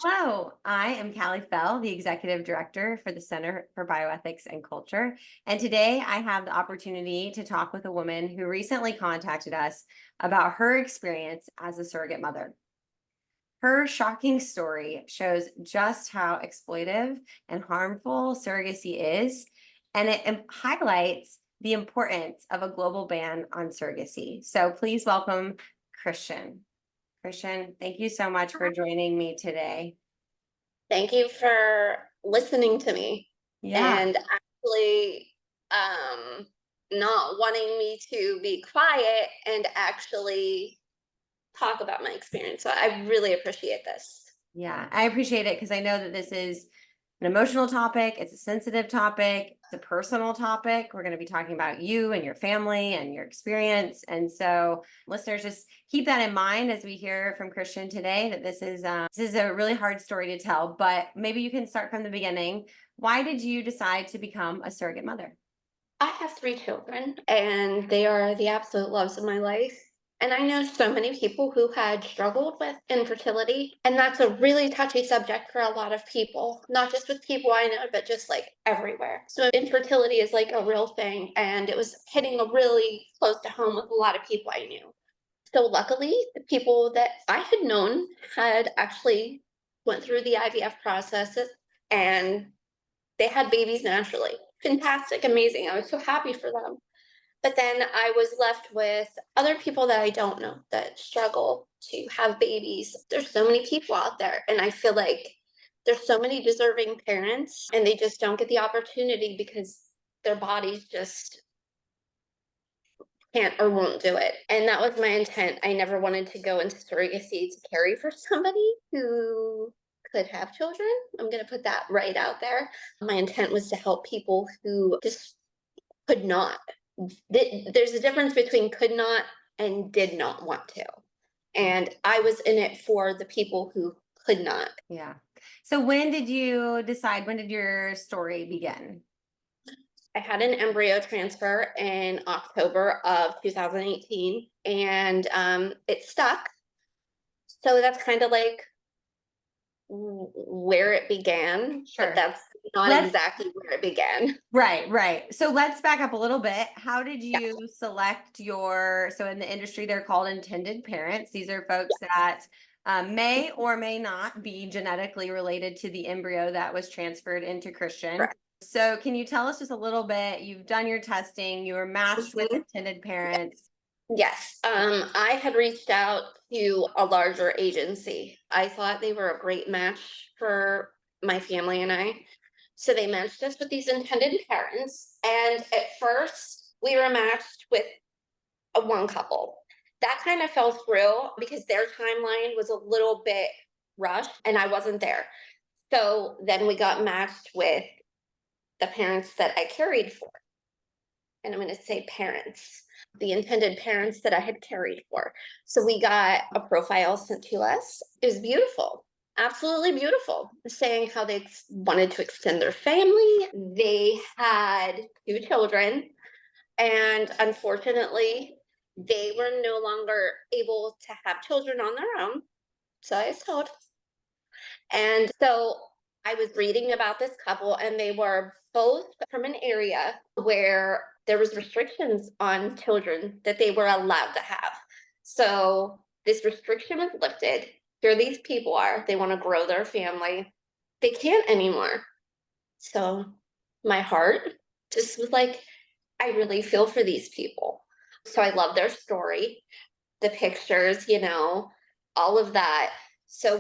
Hello, I am Callie Fell, the Executive Director for the Center for Bioethics and Culture. And today I have the opportunity to talk with a woman who recently contacted us about her experience as a surrogate mother. Her shocking story shows just how exploitive and harmful surrogacy is, and it highlights the importance of a global ban on surrogacy. So please welcome Christian. Christian, thank you so much for joining me today. Thank you for listening to me Yeah. and actually not wanting me to be quiet and actually talk about my experience. So I really appreciate this. Yeah, I appreciate it because I know that this is an emotional topic. It's a sensitive topic. It's a personal topic. We're going to be talking about you and your family and your experience. And so, listeners, just keep that in mind as we hear from Christian today. That this is a really hard story to tell. But maybe you can start from the beginning. Why did you decide to become a surrogate mother? I have three children and they are the absolute loves of my life. And I know so many people who had struggled with infertility. And that's a really touchy subject for a lot of people, not just with people I know, but just like everywhere. So infertility is like a real thing. And it was hitting a really close to home with a lot of people I knew. So luckily, the people that I had known had actually went through the IVF processes and they had babies naturally. Fantastic, amazing. I was so happy for them. But then I was left with other people that I don't know that struggle to have babies. There's so many people out there, and I feel like there's so many deserving parents, and they just don't get the opportunity because their bodies just can't or won't do it. And that was my intent. I never wanted to go into surrogacy to carry for somebody who could have children. I'm going to put that right out there. My intent was to help people who just could not. There's a difference between could not and did not want to. And I was in it for the people who could not. Yeah. So when did you decide? When did your story begin? I had an embryo transfer in October of 2018 and it stuck. So that's kind of like where it began, but Sure. that's not Let's exactly where it began. right. So let's back up a little bit. How did Yeah, you select so in the industry, they're called intended parents. These are folks that may or may not be genetically related to the embryo that was transferred into Christian. correct. So can you tell us just a little bit? You've done your testing, you were matched with Mhm. intended Yes. parents. Yes. I had reached out to a larger agency. I thought they were a great match for my family and I. So they matched us with these intended parents. And at first, we were matched with a one couple. That kind of fell through because their timeline was a little bit rushed and I wasn't there. So then we got matched with the parents that I carried for. And I'm going to say parents, the intended parents that I had carried for. So we got a profile sent to us. It was beautiful, absolutely beautiful, saying how they wanted to extend their family. They had two children, and unfortunately, they were no longer able to have children on their own. So I was told. And so I was reading about this couple, and they were both from an area where there was restrictions on children that they were allowed to have. So this restriction was lifted. Here these people are. They want to grow their family. They can't anymore. So my heart just was like, I really feel for these people. So I love their story, the pictures, all of that. So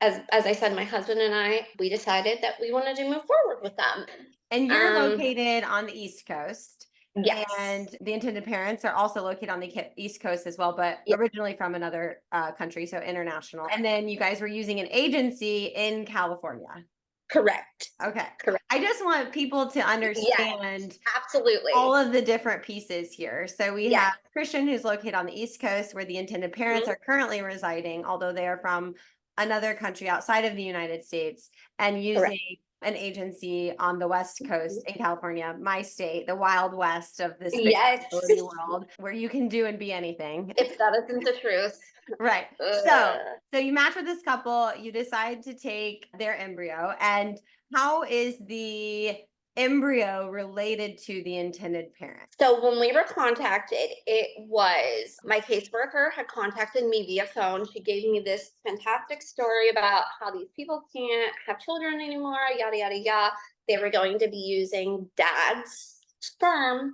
as I said, my husband and I, we decided that we wanted to move forward with them. And you're Um, located on the East Coast, yes, and the intended parents are also located on the East Coast as well, but yeah, originally from another country, so international. And then you guys were using an agency in California. correct, Okay. correct. I just want people to Yes, understand all absolutely. of the different pieces here. So we Yes, have Christian, who's located on the East Coast, where the intended parents mhm, are currently residing, although they are from another country outside of the United States, and correct. using an agency on the West Coast in California, my state, the Wild West of this big Yes, fertility world, where you can do and be anything. if that isn't the truth. Right. Ugh. So you match with this couple, you decide to take their embryo, and how is the embryo related to the intended parent? So when we were contacted, it was my caseworker had contacted me via phone. She gave me this fantastic story about how these people can't have children anymore, yada, yada, yada. They were going to be using dad's sperm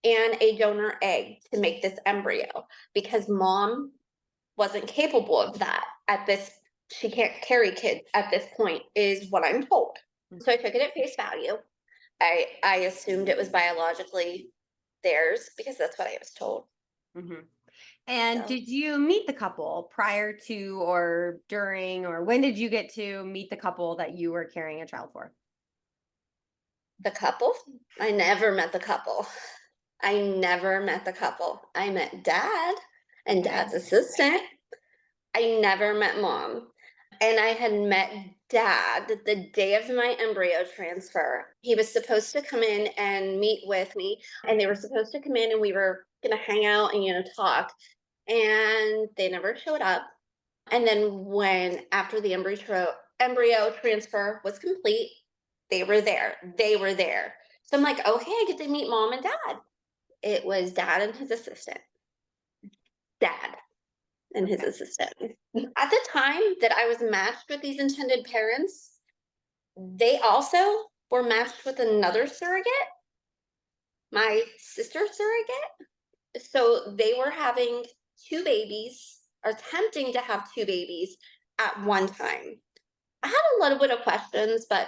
and a donor egg to make this embryo because mom wasn't capable of that at this. She can't carry kids at this point, is what I'm told. So I took it at face value. I assumed it was biologically theirs because that's what I was told. Mhm. And So did you meet the couple prior to or during, or when did you get to meet the couple that you were carrying a child for? the couple, I never met the couple. I never met the couple. I met dad and Okay. dad's assistant. I never met mom. And I had met dad the day of my embryo transfer. He was supposed to come in and meet with me, and they were supposed to come in and we were going to hang out and, talk. And they never showed up. And then when after the embryo transfer was complete, they were there. They were there. So I'm like, okay, I get to meet mom and dad. It was dad and his assistant. Dad and his Okay. assistant. At the time that I was matched with these intended parents, they also were matched with another surrogate, my sister surrogate. So they were having two babies, or attempting to have two babies at one time. I had a little bit of questions, but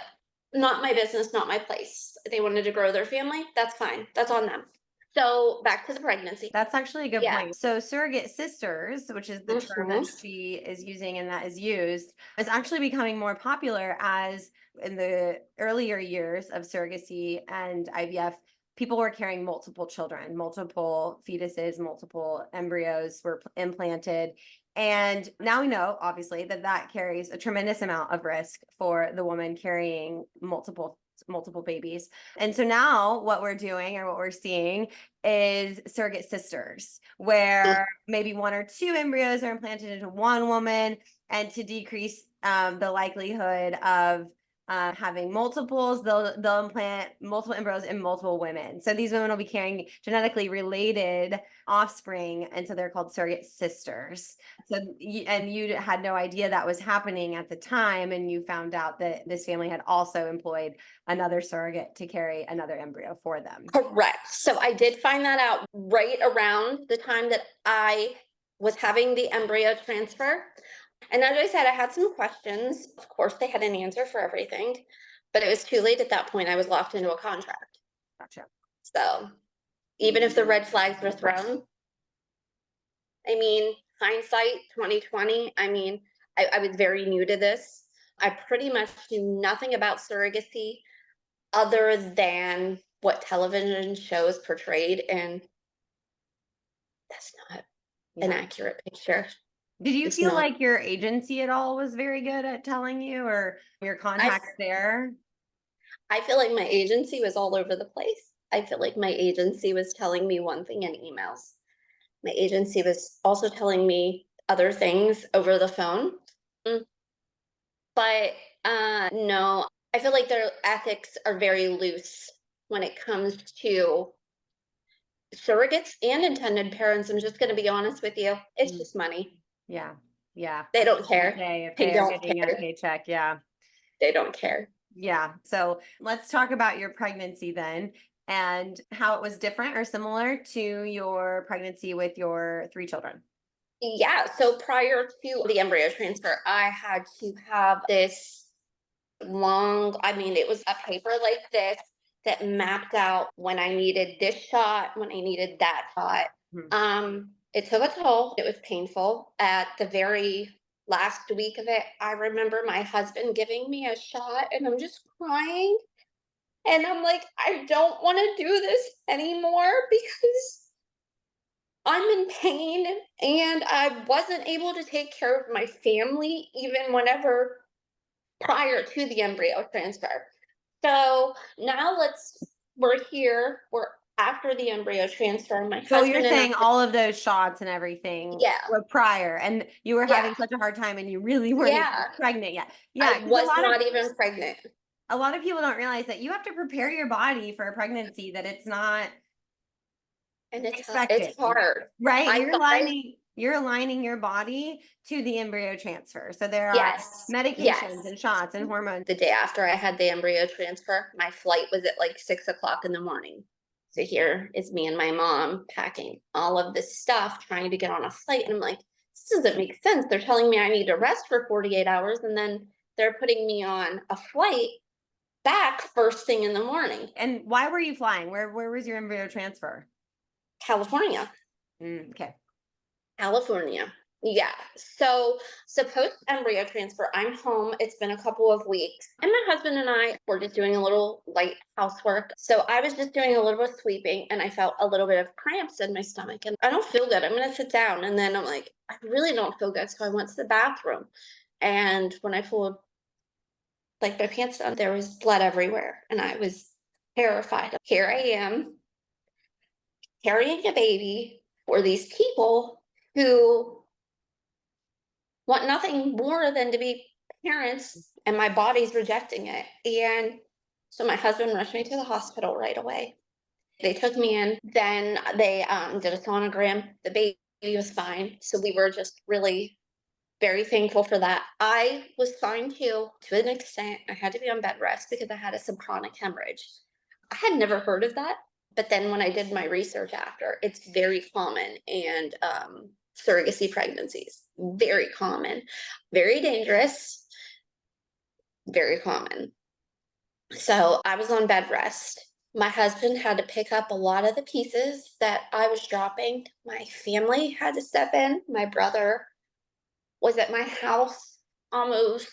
not my business, not my place. They wanted to grow their family. That's fine. That's on them. So back to the pregnancy. That's actually a good Yeah. point. So surrogate sisters, which is the term that Mhm. she is using and that is used, is actually becoming more popular as in the earlier years of surrogacy and IVF, people were carrying multiple children, multiple fetuses, multiple embryos were implanted. And now we know, obviously, that that carries a tremendous amount of risk for the woman carrying multiple babies. And so now what we're doing or what we're seeing is surrogate sisters, where maybe one or two embryos are implanted into one woman, and to decrease the likelihood of having multiples, they'll implant multiple embryos in multiple women. So these women will be carrying genetically related offspring, and so they're called surrogate sisters. So and you had no idea that was happening at the time, and you found out that this family had also employed another surrogate to carry another embryo for them. Correct. So I did find that out right around the time that I was having the embryo transfer. And as I said, I had some questions. Of course, they had an answer for everything, but it was too late at that point. I was locked into a contract. Gotcha. So even if the red flags were thrown, I mean, hindsight 2020, I mean, I was very new to this. I pretty much knew nothing about surrogacy other than what television shows portrayed, and that's not an Yeah. accurate picture. Did you It's feel not. like your agency at all was very good at telling you, or your I contacts there? I feel like my agency was all over the place. I feel like my agency was telling me one thing in emails. My agency was also telling me other things over the phone. Mm, But no, I feel like their ethics are very loose when it comes to surrogates and intended parents. I'm just going to be honest with you. It's Mm, just money. yeah. Yeah. They I was don't gonna care. say if They they are don't getting a care. paycheck, yeah. They don't care. Yeah. So let's talk about your pregnancy then, and how it was different or similar to your pregnancy with your three children. Yeah. So prior to the embryo transfer, I had to have this long, I mean, it was a paper like this that mapped out when I needed this shot, when I needed that shot. Mhm. It took a toll. It was painful. At the very last week of it, I remember my husband giving me a shot and I'm just crying. And I'm like, I don't want to do this anymore because I'm in pain and I wasn't able to take care of my family even whenever prior to the embryo transfer. So now we're here. We're after the embryo transfer. My So you're husband and I, saying all of those shots and everything yeah, were prior, and you were yeah, having such a hard time, and you really weren't even yeah. pregnant yet. Yeah, I because was not even pregnant. a lot of people don't realize that you have to prepare your body for a pregnancy that it's not And it's expected, hard. right? I thought You're aligning your body to the embryo transfer. So there are yes, medications yes. and shots and hormones. The day after I had the embryo transfer, my flight was at like 6 o'clock in the morning. So here is me and my mom packing all of this stuff, trying to get on a flight. And I'm like, this doesn't make sense. They're telling me I need to rest for 48 hours, and then they're putting me on a flight back first thing in the morning. And why were you flying? Where was your embryo transfer? California. Okay. California. Yeah. So supposed embryo transfer. I'm home. It's been a couple of weeks. And my husband and I were just doing a little light housework. So I was just doing a little bit of sweeping and I felt a little bit of cramps in my stomach. And I don't feel good. I'm gonna sit down. And then I'm like, I really don't feel good. So I went to the bathroom. And when I pulled like my pants down, there was blood everywhere. And I was terrified. Here I am carrying a baby for these people who want nothing more than to be parents, and my body's rejecting it. And so my husband rushed me to the hospital right away. They took me in, then they did a sonogram. The baby was fine, so we were just really very thankful for that. I was fine too, to an extent. I had to be on bed rest because I had a subchronic hemorrhage. I had never heard of that, but then when I did my research after, it's very common. And surrogacy pregnancies, very common, very dangerous, very common. So I was on bed rest. My husband had to pick up a lot of the pieces that I was dropping. My family had to step in. My brother was at my house almost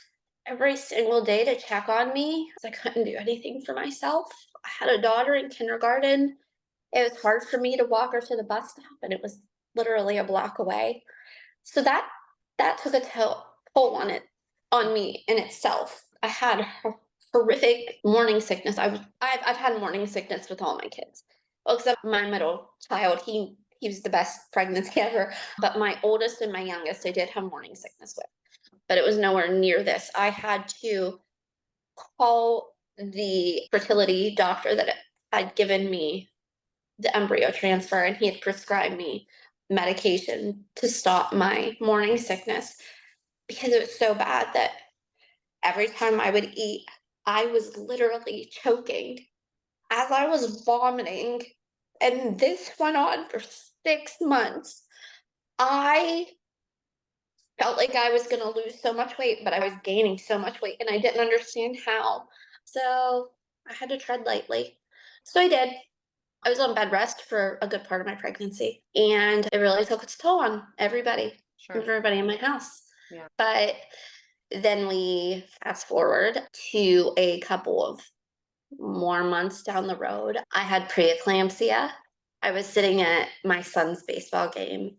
every single day to check on me. I couldn't do anything for myself. I had a daughter in kindergarten. It was hard for me to walk her to the bus stop, and it was literally a block away. So that took a toll on me in itself. I had horrific morning sickness. I've had morning sickness with all my kids. Well, except my middle child, he was the best pregnancy ever. But my oldest and my youngest, I did have morning sickness with. But it was nowhere near this. I had to call the fertility doctor that had given me the embryo transfer, and he had prescribed me medication to stop my morning sickness because it was so bad that every time I would eat, I was literally choking as I was vomiting. And this went on for 6 months. I felt like I was going to lose so much weight, but I was gaining so much weight and I didn't understand how. So I had to tread lightly. So I did. I was on bed rest for a good part of my pregnancy, and it really took its toll on Sure. everybody in my house. Yeah. But then we fast forward to a couple of more months down the road. I had preeclampsia. I was sitting at my son's baseball game,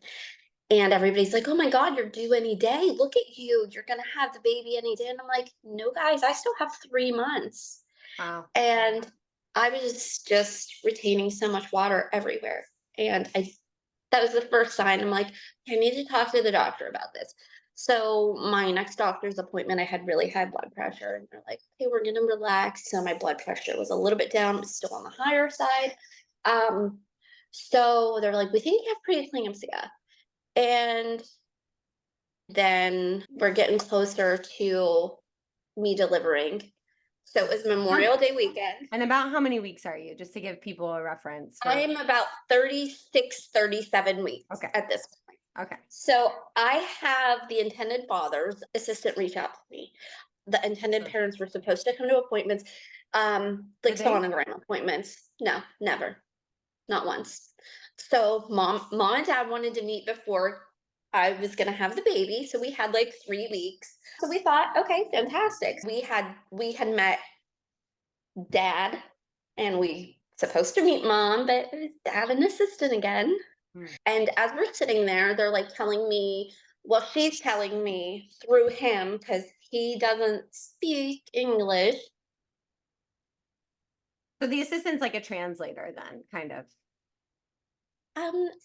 and everybody's like, "Oh my God, you're due any day. Look at you. You're going to have the baby any day." And I'm like, "No, guys, I still have 3 months." Wow. And I was just retaining so much water everywhere. And that was the first sign. I'm like, I need to talk to the doctor about this. So my next doctor's appointment, I had really high blood pressure, and they're like, okay, we're gonna relax. So my blood pressure was a little bit down, but still on the higher side. Um, so they're like, we think you have preeclampsia. And then we're getting closer to me delivering. So it was Memorial Day weekend. And about how many weeks are you? Just to give people a reference. I am about 36, 37 weeks Okay. at this point. Okay. So I have the intended father's assistant reach out to me. The intended Sure. parents were supposed to come to appointments, like Did they? sonogram appointments. No, never, not once. So mom and dad wanted to meet before I was gonna have the baby. So we had like 3 weeks. So we thought, okay, fantastic. We had met dad, and we supposed to meet mom, but it was dad and assistant again. Hmm. And as we're sitting there, they're like telling me, well, she's telling me through him because he doesn't speak English. So the assistant's like a translator then, kind of.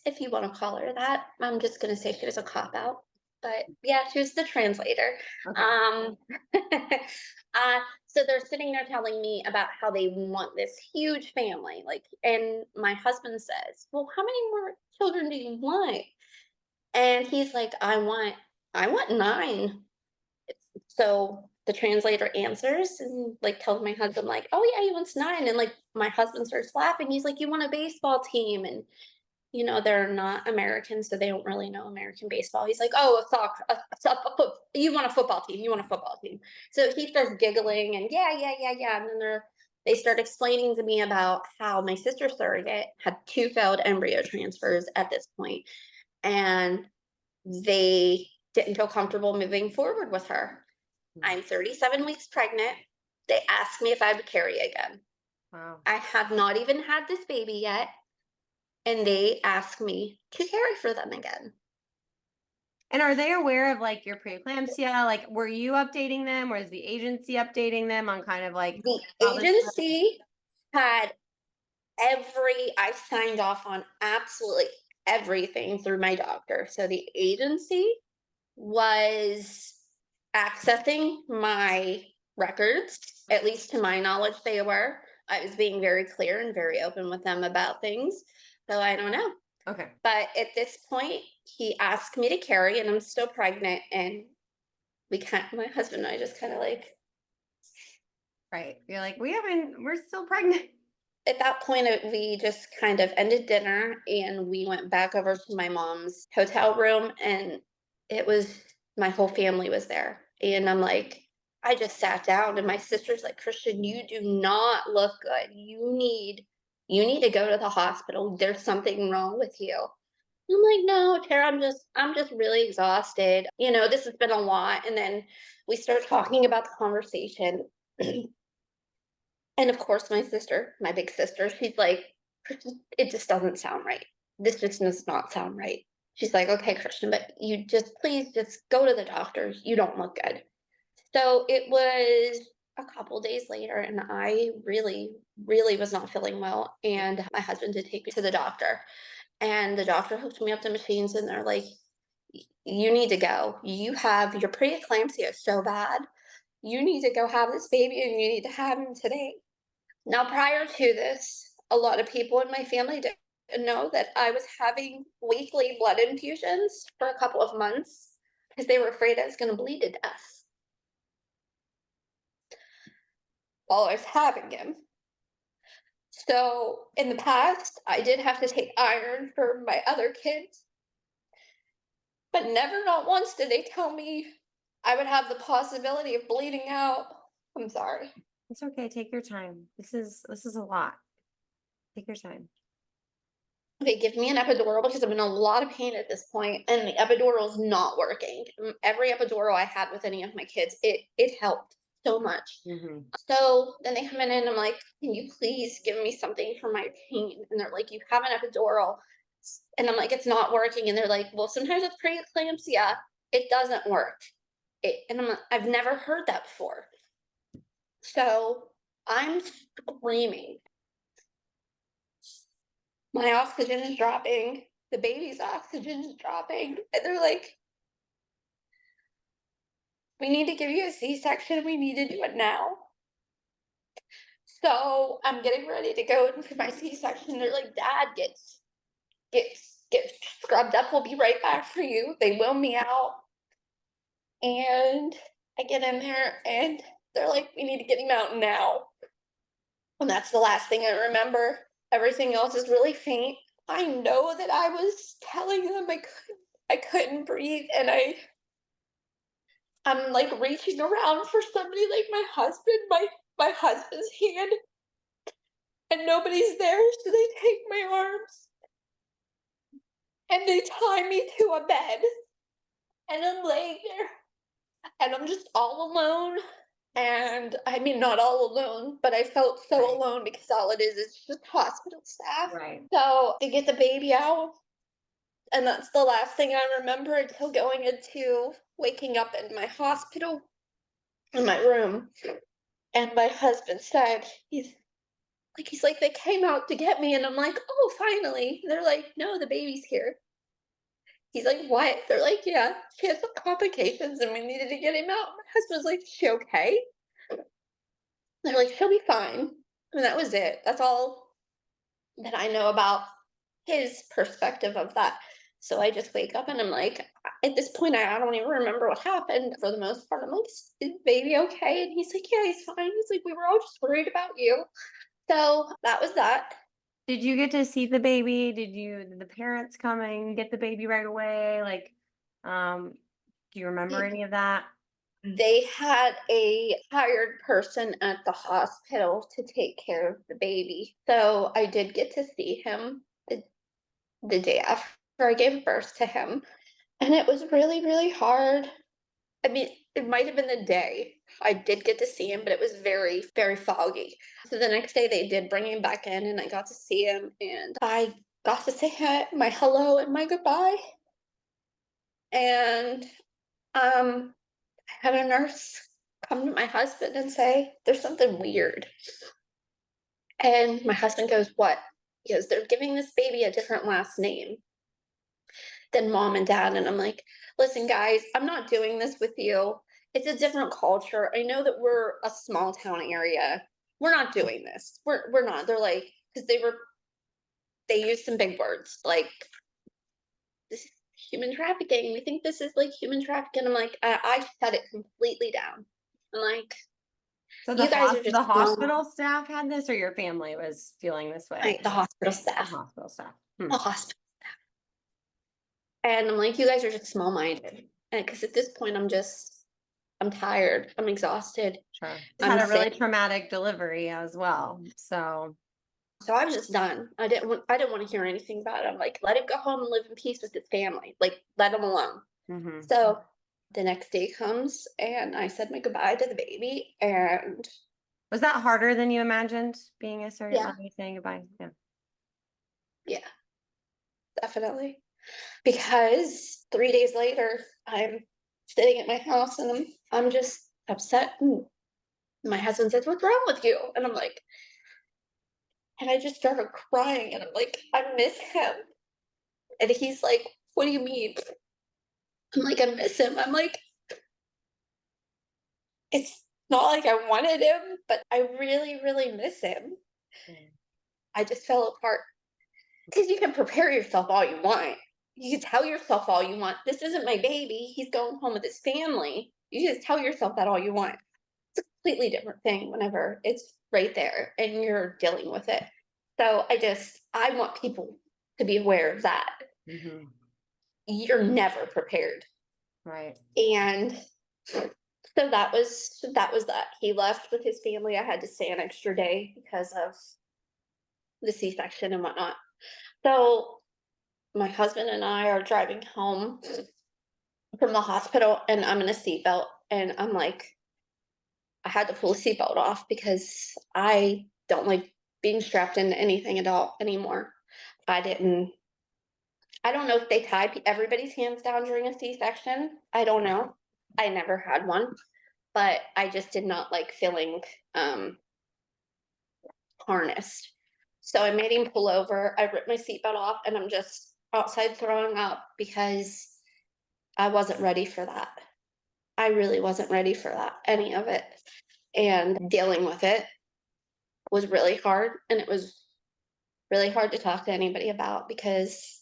If you want to call her that, I'm just gonna say she was a cop out. But yeah, she was the translator. Okay. Um, so they're sitting there telling me about how they want this huge family, like, and my husband says, "Well, how many more children do you want?" And he's like, I want 9." So the translator answers and like tells my husband, like, "Oh yeah, he wants 9." And like my husband starts laughing. He's like, "You want a baseball team?" And they're not American, so they don't really know American baseball. He's like, "Oh, a soccer, you want a football team? You want a football team?" So he starts giggling and yeah, yeah, yeah, yeah. And then they start explaining to me about how my sister surrogate had 2 failed embryo transfers at this point, and they didn't feel comfortable moving forward with her. Mm. I'm 37 weeks pregnant. They asked me if I would carry again. Wow. I have not even had this baby yet, and they asked me to carry for them again. And are they aware of like your preeclampsia? Like, were you updating them? Or is the agency updating them on kind of like The how this? agency had I signed off on absolutely everything through my doctor. So the agency was accessing my records, at least to my knowledge, they were. I was being very clear and very open with them about things. So I don't know. Okay. But at this point, he asked me to carry, and I'm still pregnant. And my husband and I just kind of like, Right. You're like, we're still pregnant. at that point, we just kind of ended dinner and we went back over to my mom's hotel room, and it was my whole family was there. And I'm like, I just sat down, and my sister's like, "Christian, you do not look good. You need to go to the hospital. There's something wrong with you." I'm like, "No, Tara, I'm just really exhausted. This has been a lot." And then we start talking about the conversation. And of course, my sister, my big sister, she's like, "Christian, it just doesn't sound right. This just does not sound right." She's like, "Okay, Christian, but you please just go to the doctor. You don't look good." So it was a couple days later, and I really, really was not feeling well. And my husband did take me to the doctor, and the doctor hooked me up to machines, and they're like, "You need to go. Your preeclampsia is so bad. You need to go have this baby, and you need to have him today." Now, prior to this, a lot of people in my family didn't know that I was having weekly blood infusions for a couple of months because they were afraid I was going to bleed to death while I was having him. So, in the past, I did have to take iron for my other kids, but never, not once, did they tell me I would have the possibility of bleeding out. I'm sorry. It's okay. Take your time. This is a lot. Take your time. They give me an epidural because I'm in a lot of pain at this point, and the epidural is not working. Every epidural I had with any of my kids, it helped so much. Hmm. So then they come in, and I'm like, "Can you please give me something for my pain?" And they're like, "You have an epidural," and I'm like, "It's not working." And they're like, "Well, sometimes with preeclampsia, it doesn't work." And I'm like, I've never heard that before. So I'm screaming. My oxygen is dropping. The baby's oxygen is dropping. And they're like, "We need to give you a C-section. We need to do it now." So I'm getting ready to go in for my C-section. They're like, "Dad, get scrubbed up. We'll be right back for you." They wheel me out, and I get in there, and they're like, "We need to get him out now." And that's the last thing I remember. Everything else is really faint. I know that I was telling them I couldn't breathe, and I'm like reaching around for somebody, like my husband, my husband's hand, and nobody's there, so they take my arms and they tie me to a bed, and I'm laying there, and I'm just all alone. And I mean, not all alone, but I felt so Right. alone because all it is just hospital staff. Right. So they get the baby out, and that's the last thing I remember until going into waking up in my hospital in my room. And my husband said, Like, he's like, they came out to get me. And I'm like, oh, finally. They're like, no, the baby's here. He's like, what? They're like, yeah, she had some complications and we needed to get him out. My husband's like, is she okay? They're like, she'll be fine. And that was it. That's all that I know about his perspective of that. So I just wake up and I'm like, at this point, I don't even remember what happened for the most part. I'm like, is the baby okay? And he's like, yeah, he's fine. He's like, we were all just worried about you. So that was that. Did you get to see the baby? Did the parents come and get the baby right away? Like, do you remember any of that? They had a hired person at the hospital to take care of the baby. So I did get to see him the day after I gave birth to him. And it was really, really hard. I mean, it might have been the day. I did get to see him, but it was very, very foggy. So the next day they did bring him back in and I got to see him and I got to say my hello and my goodbye. And I had a nurse come to my husband and say, there's something weird. And my husband goes, what? He goes, they're giving this baby a different last name than mom and dad. And I'm like, listen, guys, I'm not doing this with you. It's a different culture. I know that we're a small town area. We're not doing this. We're not. They're like, because they used some big words like this is human trafficking. We think this is like human trafficking. I'm like, I shut it completely down. I'm like, So you guys are the just small. hospital staff had this, or your family was feeling this way? Like the hospital The staff. hospital staff. Hmm. The hospital. And I'm like, you guys are just small minded. And because at this point, I'm tired. I'm exhausted. Sure. Just I'm had a sick. really traumatic delivery as well. So, So I was just done. I didn't want to hear anything about it. I'm like, let him go home and live in peace with his family. Like, let him alone. mhm. So the next day comes and I said my goodbye to the baby. And Was that harder than you imagined, being a surrogate yeah, mother, saying goodbye? Yeah. yeah, definitely. Because 3 days later, I'm sitting at my house and I'm just upset. And my husband says, what's wrong with you? And I'm like, and I just started crying and I'm like, I miss him. And he's like, what do you mean? I'm like, I miss him. I'm like, it's not like I wanted him, but I really, really miss him. Mm. I just fell apart. Because you can prepare yourself all you want. You can tell yourself all you want. This isn't my baby. He's going home with his family. You just tell yourself that all you want. It's a completely different thing whenever it's right there and you're dealing with it. So I want people to be aware of that. Mhm. You're never prepared. Right. And so that. He left with his family. I had to stay an extra day because of the C-section and whatnot. So my husband and I are driving home from the hospital and I'm in a seatbelt and I'm like, I had to pull the seatbelt off because I don't like being strapped into anything at all anymore. I didn't, I don't know if they tie everybody's hands down during a C-section. I don't know. I never had one, but I just did not like feeling um, harnessed. So I made him pull over. I ripped my seatbelt off and I'm just outside throwing up because I wasn't ready for that. I really wasn't ready for that, any of it. And dealing with it was really hard. And it was really hard to talk to anybody about because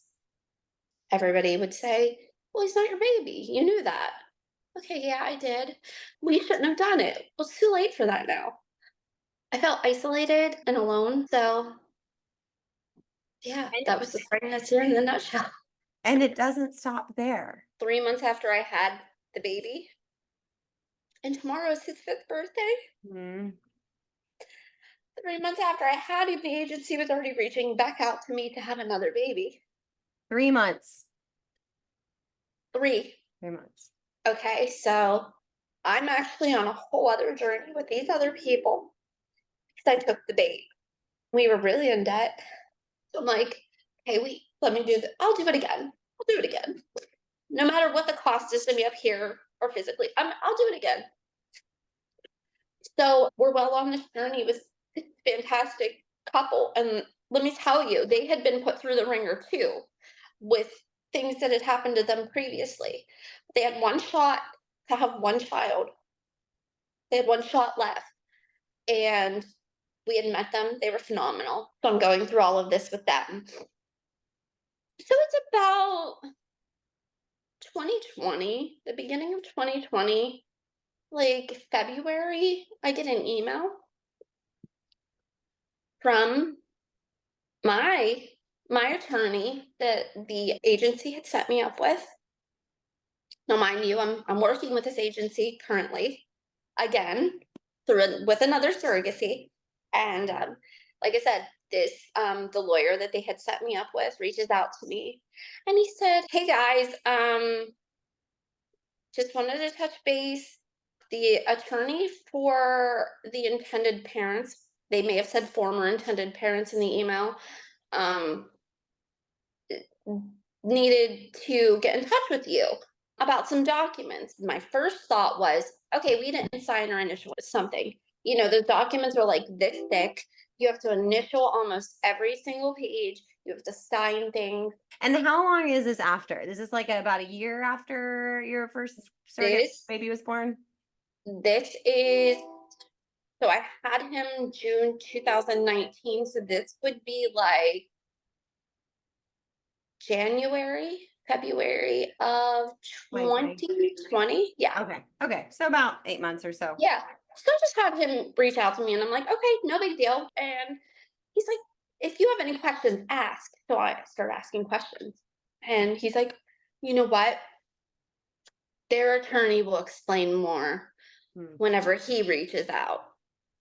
everybody would say, well, he's not your baby. You knew that. Okay, yeah, I did. We shouldn't have done it. Well, it's too late for that now. I felt isolated and alone. So, yeah, And, that was the pregnancy in the nutshell. and it doesn't stop there. 3 months after I had the baby, and tomorrow is his 5th birthday. Mhm. 3 months after I had him, the agency was already reaching back out to me to have another baby. 3 months. 3. 3 months. Okay, so I'm actually on a whole other journey with these other people because I took the bait. We were really in debt. So I'm like, hey, let me do I'll do it again. I'll do it again. No matter what the cost is to me up here or physically, I'll do it again. So we're well on this journey. It was fantastic couple. And let me tell you, they had been put through the ringer too with things that had happened to them previously. They had one shot to have one child, they had one shot left. And we had met them. They were phenomenal. So I'm going through all of this with them. So it's about 2020, the beginning of 2020, like February, I get an email from my my attorney that the agency had set me up with. Now, mind you, I'm working with this agency currently, again, with another surrogacy, and like I said, this the lawyer that they had set me up with reaches out to me, and he said, "Hey guys, just wanted to touch base. The attorney for the intended parents, they may have said former intended parents in the email, um, needed to get in touch with you about some documents." My first thought was, okay, we didn't sign or initial something. You know, the documents are like this thick. You have to initial almost every single page. You have to sign things. And how long is this after? This is like about a year after your first surrogate This baby was born? this is so I had him June 2019. So this would be like January, February of 2020. 2020. Yeah. Okay. Okay. So about 8 months or so. Yeah. So I just had him reach out to me and I'm like, okay, no big deal. And he's like, if you have any questions, ask. So I started asking questions. And he's like, you know what? Their attorney will explain more Hmm. whenever he reaches out.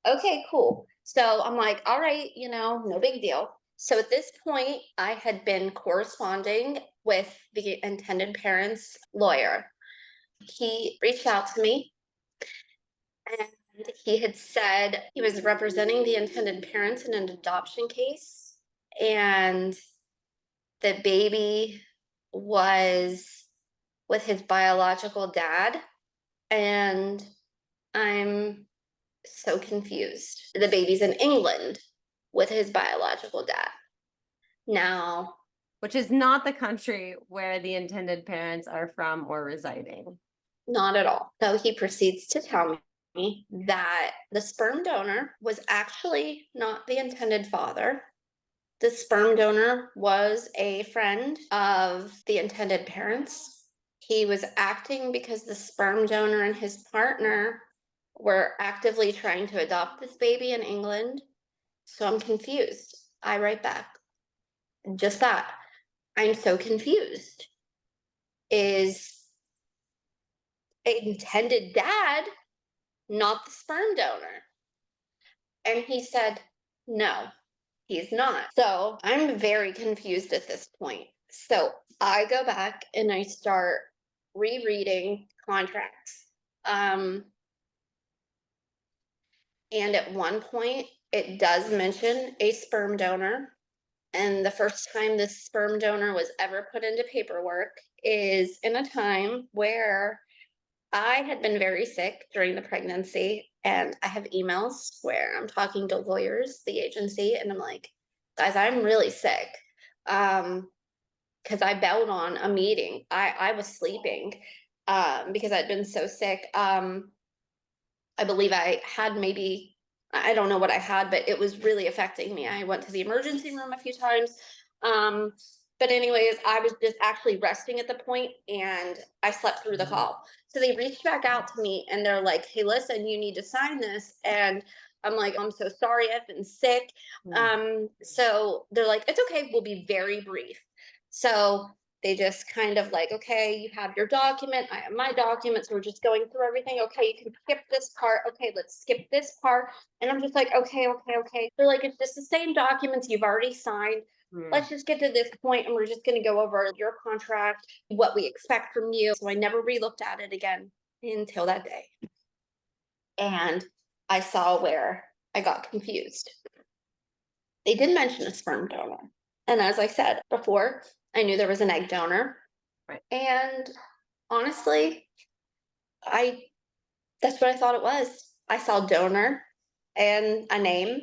Okay, cool. So I'm like, all right, no big deal. So at this point, I had been corresponding with the intended parents lawyer. He reached out to me and he had said he was representing the intended parents in an adoption case, and the baby was with his biological dad. And I'm so confused. The baby's in England with his biological dad. Now, Which is not the country where the intended parents are from or residing. not at all. So he proceeds to tell me that the sperm donor was actually not the intended father. The sperm donor was a friend of the intended parents. He was acting because the sperm donor and his partner were actively trying to adopt this baby in England. So I'm confused. I write back just that. I'm so confused. Is intended dad not the sperm donor? And he said, no, he's not. So I'm very confused at this point. So I go back and I start rereading contracts. And at one point, it does mention a sperm donor. And the first time this sperm donor was ever put into paperwork is in a time where I had been very sick during the pregnancy, and I have emails where I'm talking to lawyers, the agency, and I'm like, guys, I'm really sick. Because I bailed on a meeting. I was sleeping because I'd been so sick. I believe I had maybe, I don't know what I had, but it was really affecting me. I went to the emergency room a few times. Um, but anyways, I was just actually resting at the point and I slept through the call. So they reached back out to me and they're like, hey, listen, you need to sign this. And I'm like, I'm so sorry, I've been sick. So they're like, it's okay, we'll be very brief. So they just kind of like, okay, you have your document, I have my document, so we're just going through everything. Okay, you can skip this part. Okay, let's skip this part. And I'm just like, okay, okay, okay. They're like, it's just the same documents you've already signed. Let's just get to this point and we're just going to go over your contract, what we expect from you. So I never re-looked at it again until that day. And I saw where I got confused. They did mention a sperm donor. And as I said before, I knew there was an egg donor. Right. And honestly, that's what I thought it was. I saw donor and a name.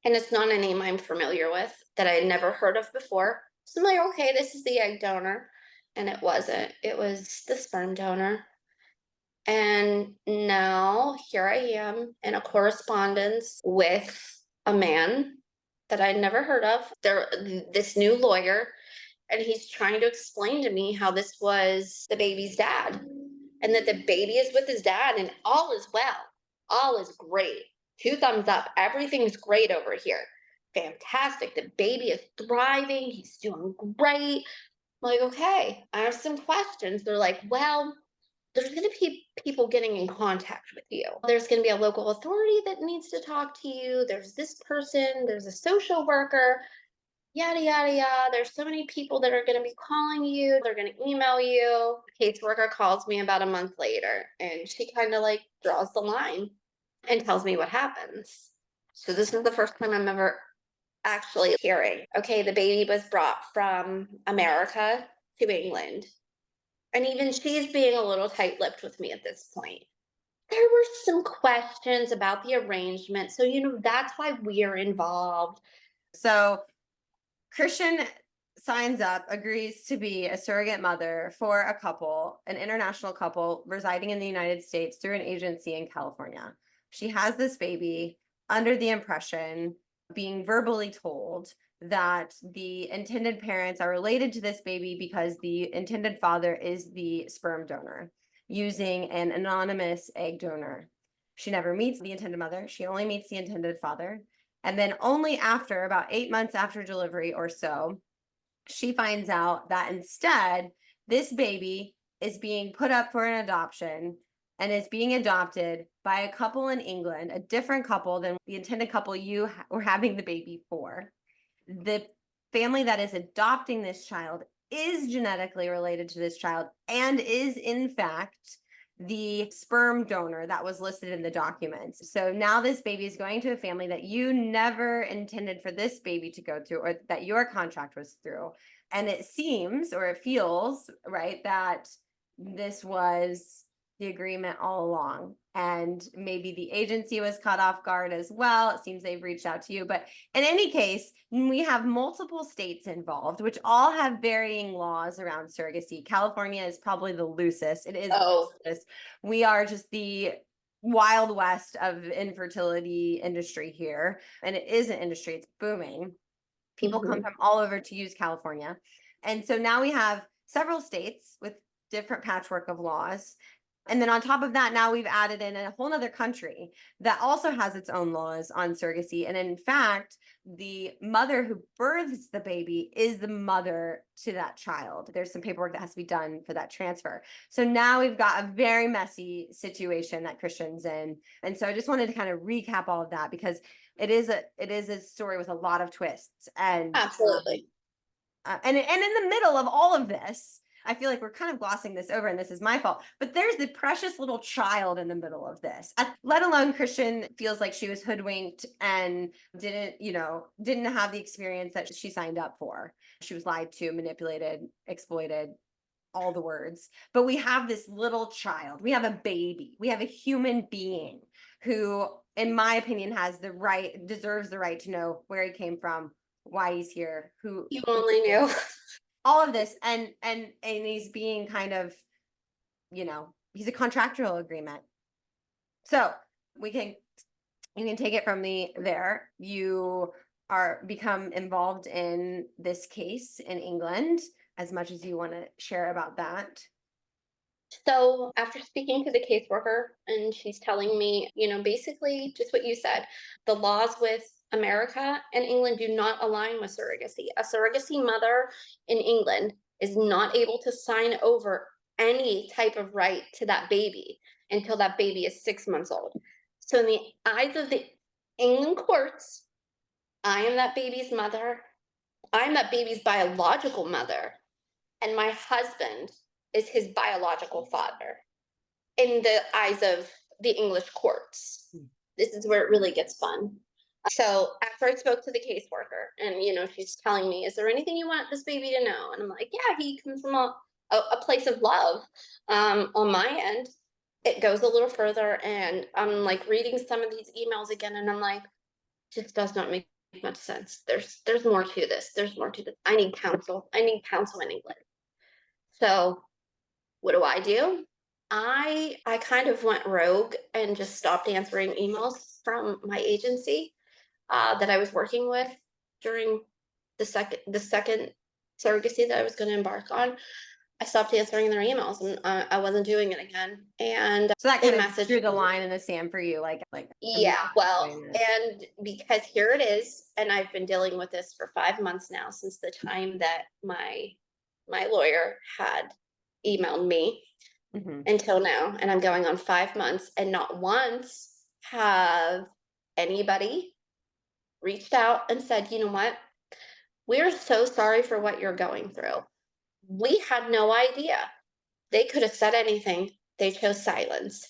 And it's not a name I'm familiar with that I had never heard of before. So I'm like, okay, this is the egg donor. And it wasn't, it was the sperm donor. And now here I am in a correspondence with a man that I'd never heard of. This new lawyer, and he's trying to explain to me how this was the baby's dad and that the baby is with his dad and all is well. All is great. Two thumbs up. Everything's great over here. Fantastic. The baby is thriving. He's doing great. I'm like, okay, I have some questions. They're like, well, there's going to be people getting in contact with you. There's going to be a local authority that needs to talk to you. There's this person, there's a social worker, yada, yada, yada. There's so many people that are going to be calling you. They're going to email you. Caseworker calls me about a month later and she kind of like draws the line and tells me what happens. So this is the first time I'm ever actually hearing, okay, the baby was brought from America to England. And even she's being a little tight-lipped with me at this point. There were some questions about the arrangement. So, that's why we're involved. So Christian signs up, agrees to be a surrogate mother for a couple, an international couple residing in the United States through an agency in California. She has this baby under the impression, being verbally told, that the intended parents are related to this baby because the intended father is the sperm donor using an anonymous egg donor. She never meets the intended mother. She only meets the intended father. And then only after about 8 months after delivery or so, she finds out that instead, this baby is being put up for an adoption and is being adopted by a couple in England, a different couple than the intended couple you were having the baby for. The family that is adopting this child is genetically related to this child and is, in fact, the sperm donor that was listed in the documents. So now this baby is going to a family that you never intended for this baby to go to, or that your contract was through. And it seems, or it feels, right, that this was the agreement all along. And maybe the agency was caught off guard as well. It seems they've reached out to you. But in any case, we have multiple states involved, which all have varying laws around surrogacy. California is probably the loosest. It is Oh, the loosest. We are just the wild west of infertility industry here. And it is an industry, it's booming. People come from all over to use California. And so now we have several states with different patchwork of laws. And then on top of that, now we've added in a whole other country that also has its own laws on surrogacy. And in fact, the mother who births the baby is the mother to that child. There's some paperwork that has to be done for that transfer. So now we've got a very messy situation that Christian's in. And so I just wanted to kind of recap all of that because it is a story with a lot of twists. And absolutely. and in the middle of all of this, I feel like we're kind of glossing this over, and this is my fault. But there's the precious little child in the middle of this. Let alone Christian feels like she was hoodwinked and didn't have the experience that she signed up for. She was lied to, manipulated, exploited, all the words. But we have this little child. We have a baby. We have a human being who, in my opinion, deserves the right to know where he came from, why he's here, who You only knew. all of this, and he's being kind of, he's a contractual agreement. So you can take it from there. You become involved in this case in England, as much as you want to share about that. So after speaking to the caseworker, and she's telling me, basically just what you said, the laws with America and England do not align with surrogacy. A surrogacy mother in England is not able to sign over any type of right to that baby until that baby is 6 months old. So in the eyes of the England courts, I am that baby's mother. I'm that baby's biological mother. And my husband is his biological father in the eyes of the English courts. This is where it really gets fun. So after I spoke to the caseworker and, she's telling me, is there anything you want this baby to know? And I'm like, yeah, he comes from a place of love. On my end, it goes a little further and I'm like reading some of these emails again and I'm like, just does not make much sense. There's more to this. There's more to this. I need counsel. I need counsel in England. So what do? I kind of went rogue and just stopped answering emails from my agency that I was working with during the second surrogacy that I was going to embark on. I stopped answering their emails, and I wasn't doing it again. And So that they kind of messaged drew the me. line in the sand for you, like I'm Yeah, not well, doing this. and because here it is, and I've been dealing with this for 5 months now, since the time that my lawyer had emailed me Mhm. until now, and I'm going on 5 months, and not once have anybody reached out and said, you know what, we're so sorry for what you're going through. We had no idea. They could have said anything. They chose silence.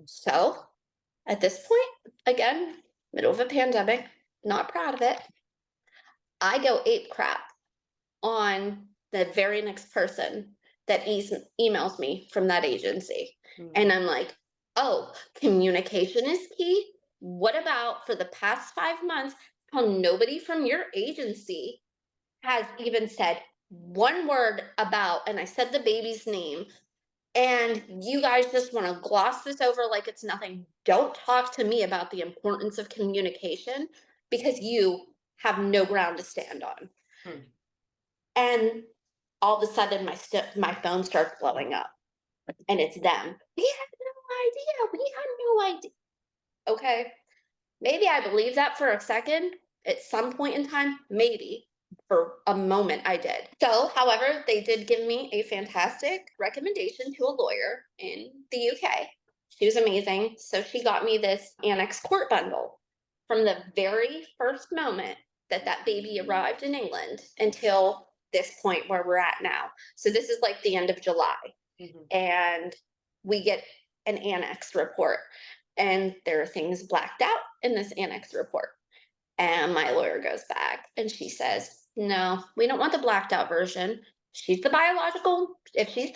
So at this point, again, middle of a pandemic, not proud of it. I go ape crap on the very next person that emails me from that agency. Mm. And I'm like, oh, communication is key. What about for the past 5 months, how nobody from your agency has even said one word about, and I said the baby's name, and you guys just want to gloss this over like it's nothing. Don't talk to me about the importance of communication because you have no ground to stand on. Hmm. And all of a sudden, my phone starts blowing up, and it's them. We had no idea. We had no idea. Okay, maybe I believe that for a second. At some point in time, maybe for a moment I did. So, however, they did give me a fantastic recommendation to a lawyer in the UK. She was amazing. So she got me this annex court bundle from the very first moment that that baby arrived in England until this point where we're at now. So this is like the end of July. Mhm. And we get an annex report, and there are things blacked out in this annex report. And my lawyer goes back and she says, no, we don't want the blacked out version. If she's the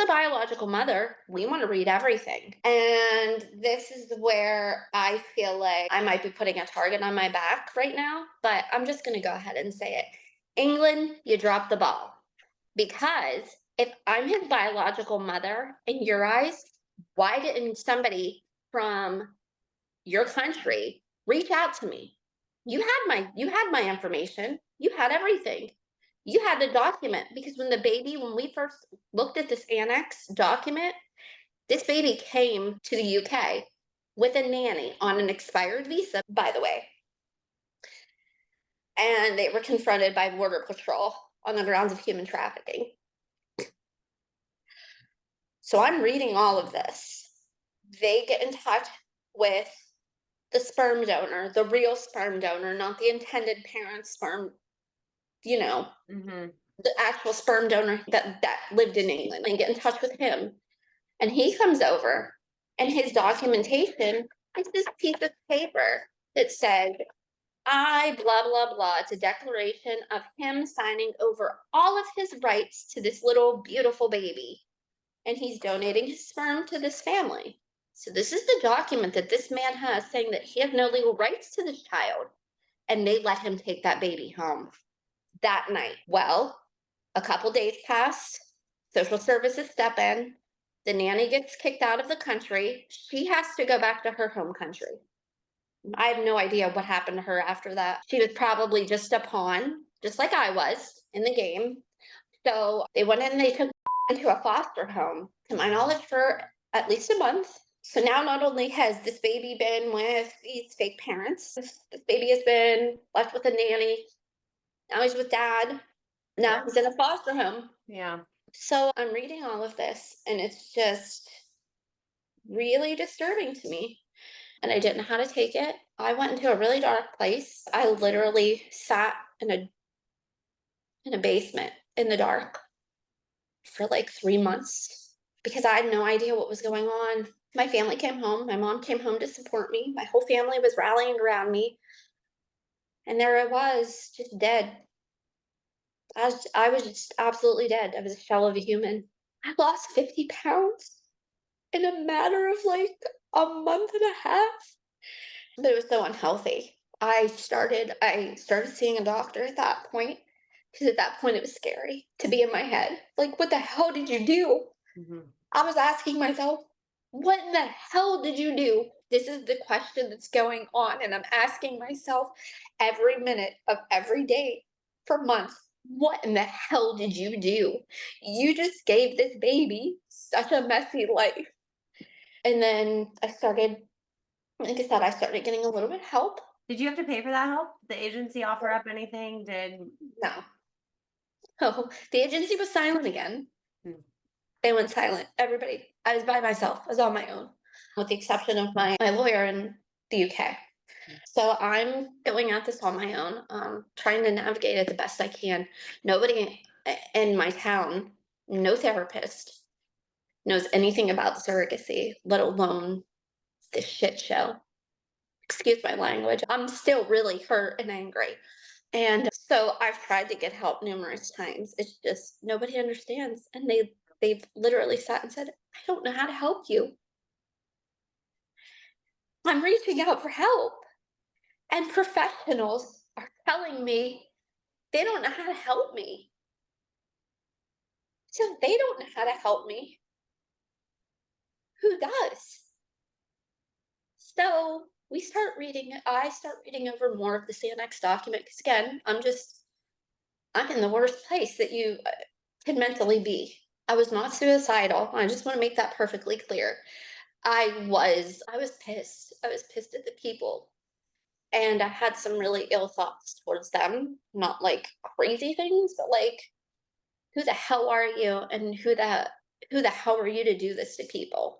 biological mother, we want to read everything. And this is where I feel like I might be putting a target on my back right now, but I'm just going to go ahead and say it. England, you dropped the ball. Because if I'm his biological mother in your eyes, why didn't somebody from your country reach out to me? You had my information. You had everything. You had the document because when we first looked at this annex document, this baby came to the UK with a nanny on an expired visa, by the way. And they were confronted by Border Patrol on the grounds of human trafficking. So I'm reading all of this. They get in touch with the sperm donor, the real sperm donor, not the intended parent's sperm, you know, Mhm. the actual sperm donor that lived in England, and get in touch with him. And he comes over, and his documentation is this piece of paper that said, I blah blah blah. It's a declaration of him signing over all of his rights to this little beautiful baby. And he's donating his sperm to this family. So this is the document that this man has saying that he has no legal rights to this child. And they let him take that baby home that night. Well, a couple days pass, social services step in, the nanny gets kicked out of the country. She has to go back to her home country. I have no idea what happened to her after that. She was probably just a pawn, just like I was in the game. So they went in and they took into a foster home, to my knowledge, for at least a month. So now not only has this baby been with these fake parents, this baby has been left with a nanny. Now he's with dad. Now he's in a foster home. Yeah. So I'm reading all of this, and it's just really disturbing to me. And I didn't know how to take it. I went into a really dark place. I literally sat in a basement in the dark for like 3 months because I had no idea what was going on. My family came home. My mom came home to support me. My whole family was rallying around me. And there I was, just dead. I was just absolutely dead. I was a shell of a human. I lost 50 pounds in a matter of like a month and a half. But it was so unhealthy. I started seeing a doctor at that point, because at that point it was scary to be in my head. Like, what the hell did you do? Mhm. I was asking myself, what in the hell did you do? This is the question that's going on. And I'm asking myself every minute of every day for months, what in the hell did you do? You just gave this baby such a messy life. And then like I said, I started getting a little bit of help. Did you have to pay for that help? Did the agency offer up anything? No. Oh, the agency was silent again. Hmm. They went silent. Everybody. I was by myself. I was on my own, with the exception of my lawyer in the UK. So I'm going at this on my own, trying to navigate it the best I can. Nobody in my town, no therapist, knows anything about surrogacy, let alone this shit show. Excuse my language. I'm still really hurt and angry. And so I've tried to get help numerous times. It's just nobody understands. And they've literally sat and said, I don't know how to help you. I'm reaching out for help. And professionals are telling me they don't know how to help me. So they don't know how to help me. Who does? So I start reading over more of the CNX document because again, I'm in the worst place that you can mentally be. I was not suicidal. I just want to make that perfectly clear. I was pissed. I was pissed at the people. And I had some really ill thoughts towards them. Not like crazy things, but like, who the hell are you? And who the hell are you to do this to people?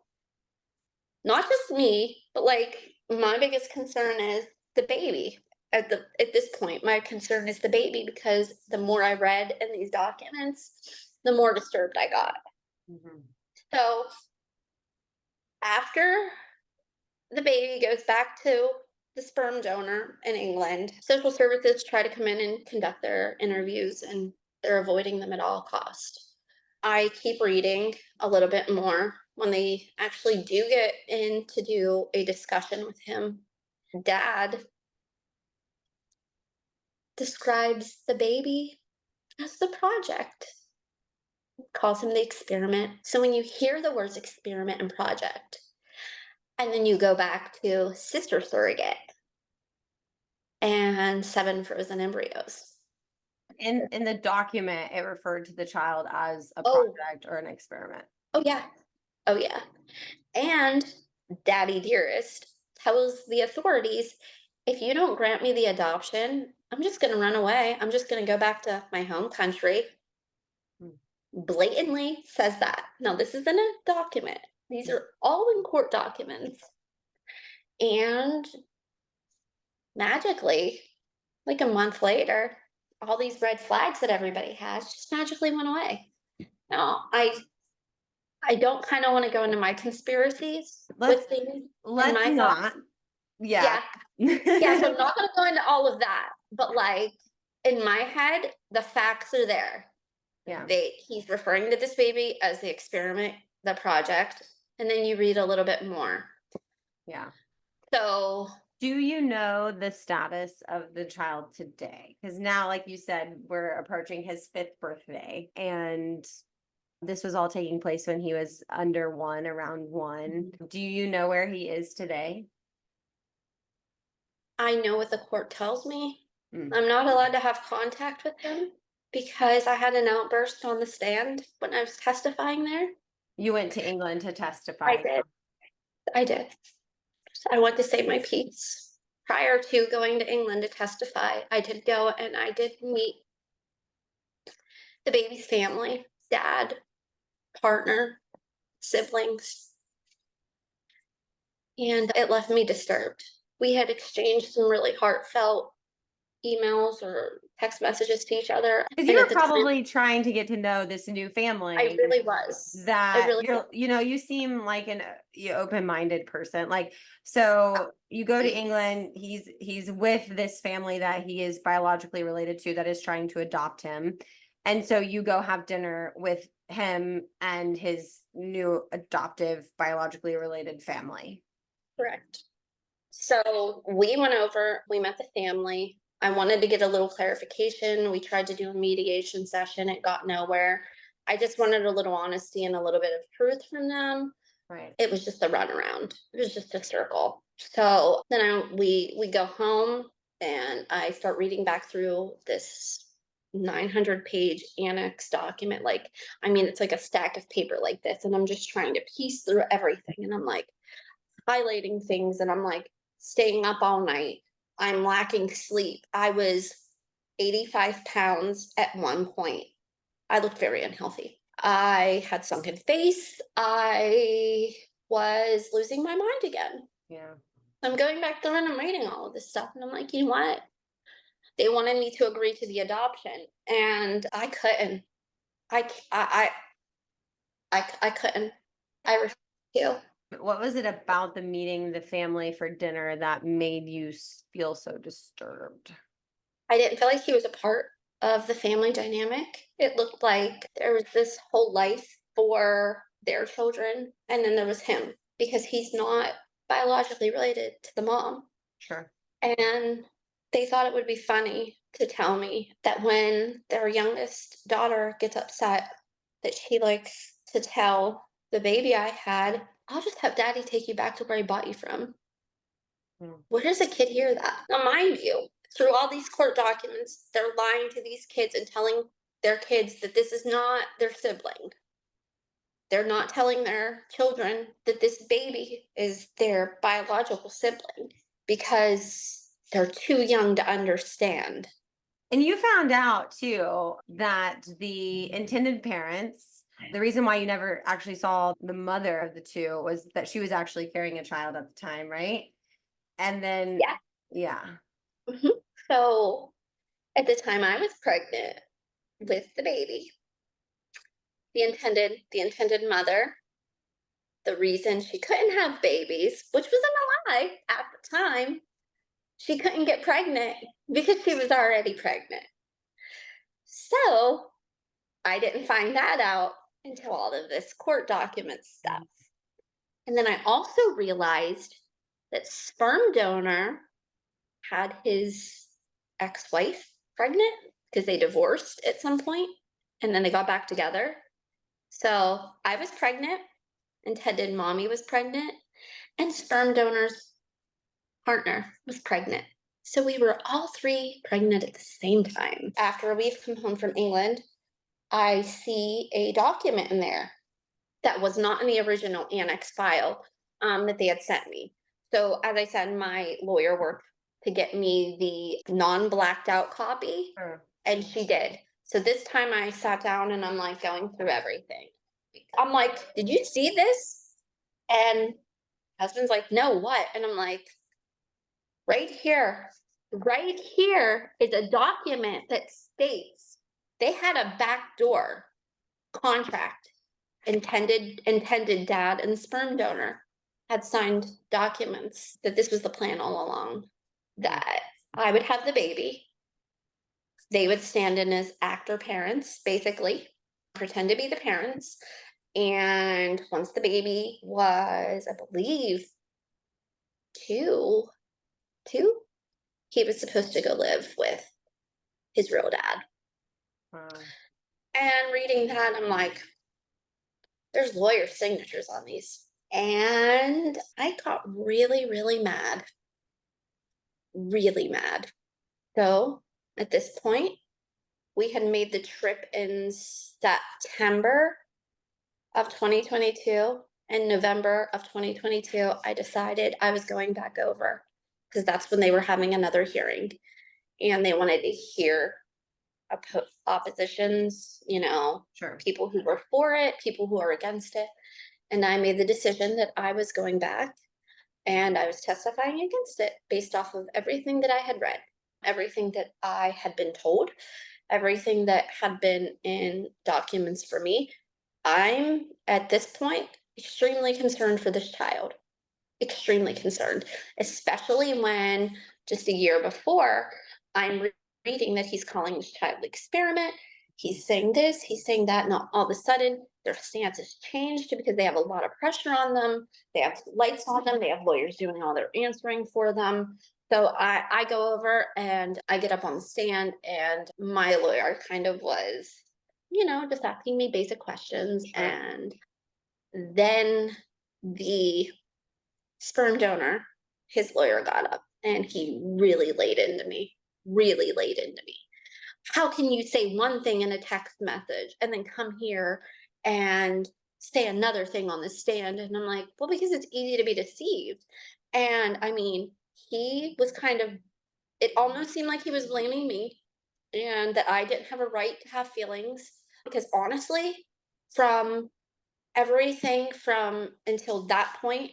Not just me, but like my biggest concern is the baby. At this point, my concern is the baby because the more I read in these documents, the more disturbed I got. Mhm. So after the baby goes back to the sperm donor in England, social services try to come in and conduct their interviews, and they're avoiding them at all cost. I keep reading a little bit more. When they actually do get in to do a discussion with him, dad describes the baby as the project, calls him the experiment. So when you hear the words experiment and project, and then you go back to sister surrogate and 7 frozen embryos. In the document, it referred to the child as a Oh, project or an experiment. oh yeah. Oh yeah. And Daddy Dearest tells the authorities, if you don't grant me the adoption, I'm just going to run away. I'm just going to go back to my home country. Hmm. Blatantly says that. Now, this isn't a document, these are all in court documents. And magically, like a month later, all these red flags that everybody has just magically went away. Now, I don't kind of want to go into my conspiracies Let's with things and let's my thoughts. not. Yeah. Yeah. Yeah, so I'm not gonna go into all of that, but like in my head, the facts are there. Yeah. He's referring to this baby as the experiment, the project, and then you read a little bit more. Yeah. So Do you know the status of the child today? Because now, like you said, we're approaching his 5th birthday, and this was all taking place when he was under 1, around 1. Do you know where he is today? I know what the court tells me. Mm. I'm not allowed to have contact with him because I had an outburst on the stand when I was testifying there. You went to England to I testify. did. I did. I went to save my peace. Prior to going to England to testify, I did go and I did meet the baby's family, dad, partner, siblings, and it left me disturbed. We had exchanged some really heartfelt emails or text messages to each other. Because And you at were the time, probably trying to get to know this new I family really was. I that really was. you seem like an open-minded person. Like, so you go to England, he's with this family that he is biologically related to that is trying to adopt him. And so you go have dinner with him and his new adoptive biologically related family. Correct. So we went over, we met the family. I wanted to get a little clarification. We tried to do a mediation session, it got nowhere. I just wanted a little honesty and a little bit of truth from them. Right. It was just a runaround. It was just a circle. So then we go home and I start reading back through this 900-page annex document. Like, I mean, it's like a stack of paper like this, and I'm just trying to piece through everything. And I'm like highlighting things, and I'm like staying up all night. I'm lacking sleep. I was 85 pounds at one point. I looked very unhealthy. I had sunken face. I was losing my mind again. Yeah. I'm going back through and I'm reading all of this stuff, and I'm like, you know what? They wanted me to agree to the adoption, and I couldn't. I c- I couldn't. I refused to. What was it about the meeting the family for dinner that made you feel so disturbed? I didn't feel like he was a part of the family dynamic. It looked like there was this whole life for their children, and then there was him because he's not biologically related to the mom. Sure. And they thought it would be funny to tell me that when their youngest daughter gets upset, that she likes to tell the baby I had, I'll just have daddy take you back to where he bought you from. Mm. Where does a kid hear that? Now, mind you, through all these court documents, they're lying to these kids and telling their kids that this is not their sibling. They're not telling their children that this baby is their biological sibling because they're too young to understand. And you found out too that the intended parents, the reason why you never actually saw the mother of the two was that she was actually carrying a child at the time, right? And then, Yeah. yeah. So at the time I was pregnant with the baby, the intended mother, the reason she couldn't have babies, which wasn't a lie at the time, she couldn't get pregnant because she was already pregnant. So I didn't find that out until all of this court document stuff. And then I also realized that sperm donor had his ex-wife pregnant because they divorced at some point and then they got back together. So I was pregnant, intended mommy was pregnant, and sperm donor's partner was pregnant. So we were all three pregnant at the same time. After we've come home from England, I see a document in there that was not in the original annex file that they had sent me. So, as I said, my lawyer worked to get me the non blacked out copy, Sure. and she did. So, this time I sat down and I'm like going through everything. I'm like, did you see this? And husband's like, no, what? And I'm like, right here is a document that states they had a backdoor contract. Intended dad and sperm donor had signed documents that this was the plan all along, that I would have the baby, they would stand in as actor parents, basically pretend to be the parents, and once the baby was, I believe, two, he was supposed to go live with his real dad. Wow. And reading that, I'm like, there's lawyer signatures on these. And I got really, really mad. Really mad. So at this point, we had made the trip in September of 2022. In November of 2022, I decided I was going back over because that's when they were having another hearing and they wanted to hear oppositions, Sure. people who were for it, people who are against it. And I made the decision that I was going back and I was testifying against it based off of everything that I had read, everything that I had been told, everything that had been in documents for me. I'm at this point extremely concerned for this child, extremely concerned, especially when just a year before I'm reading that he's calling this child experiment. He's saying this, he's saying that, and all of a sudden their stance has changed because they have a lot of pressure on them. They have lights on them. They have lawyers doing all their answering for them. So I go over and I get up on the stand, and my lawyer kind of was, just asking me basic questions. Sure. And then the sperm donor, his lawyer got up and he really laid into me. How can you say one thing in a text message and then come here and say another thing on the stand? And I'm like, well, because it's easy to be deceived. And I mean, he was kind of, it almost seemed like he was blaming me and that I didn't have a right to have feelings. Because honestly, from everything from until that point,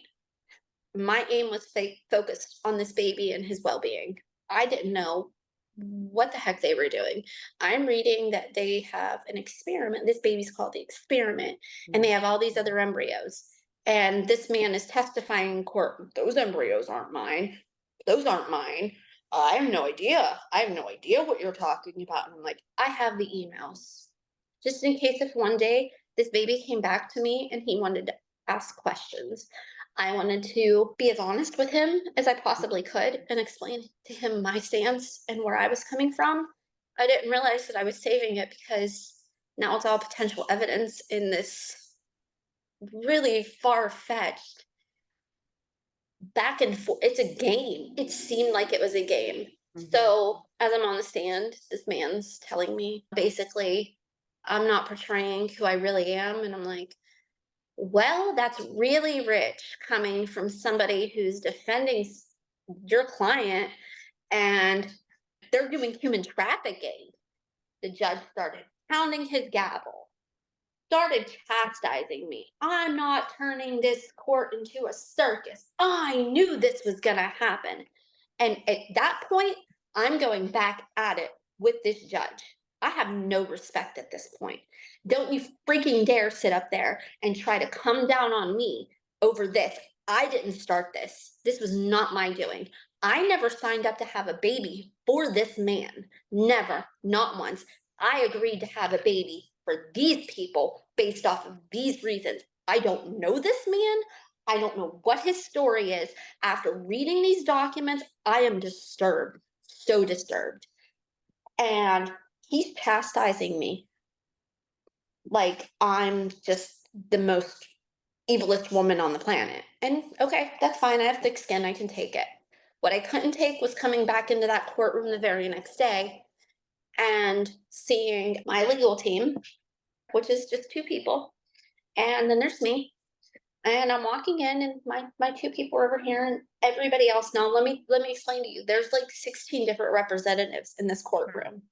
my aim was focused on this baby and his well-being. I didn't know what the heck they were doing. I'm reading that they have an experiment. This baby's called the experiment, and they have all these other embryos. And this man is testifying in court. Those embryos aren't mine. Those aren't mine. I have no idea. I have no idea what you're talking about. And I'm like, I have the emails. Just in case if one day this baby came back to me and he wanted to ask questions. I wanted to be as honest with him as I possibly could and explain to him my stance and where I was coming from. I didn't realize that I was saving it because now it's all potential evidence in this really far-fetched back and forth. It's a game. It seemed like it was a game. So as I'm on the stand, this man's telling me basically I'm not portraying who I really am. And I'm like, well, that's really rich coming from somebody who's defending your client and they're doing human trafficking. The judge started pounding his gavel, started chastising me. I'm not turning this court into a circus. I knew this was going to happen. And at that point, I'm going back at it with this judge. I have no respect at this point. Don't you freaking dare sit up there and try to come down on me over this. I didn't start this. This was not my doing. I never signed up to have a baby for this man. Never, not once. I agreed to have a baby for these people based off of these reasons. I don't know this man. I don't know what his story is. After reading these documents, I am disturbed, so disturbed. And he's chastising me like I'm just the most evilest woman on the planet. And okay, that's fine. I have thick skin. I can take it. What I couldn't take was coming back into that courtroom the very next day and seeing my legal team, which is just two people, and then there's me. And I'm walking in, and my two people are over here, and everybody else. Now, let me explain to you. There's like 16 different representatives in this courtroom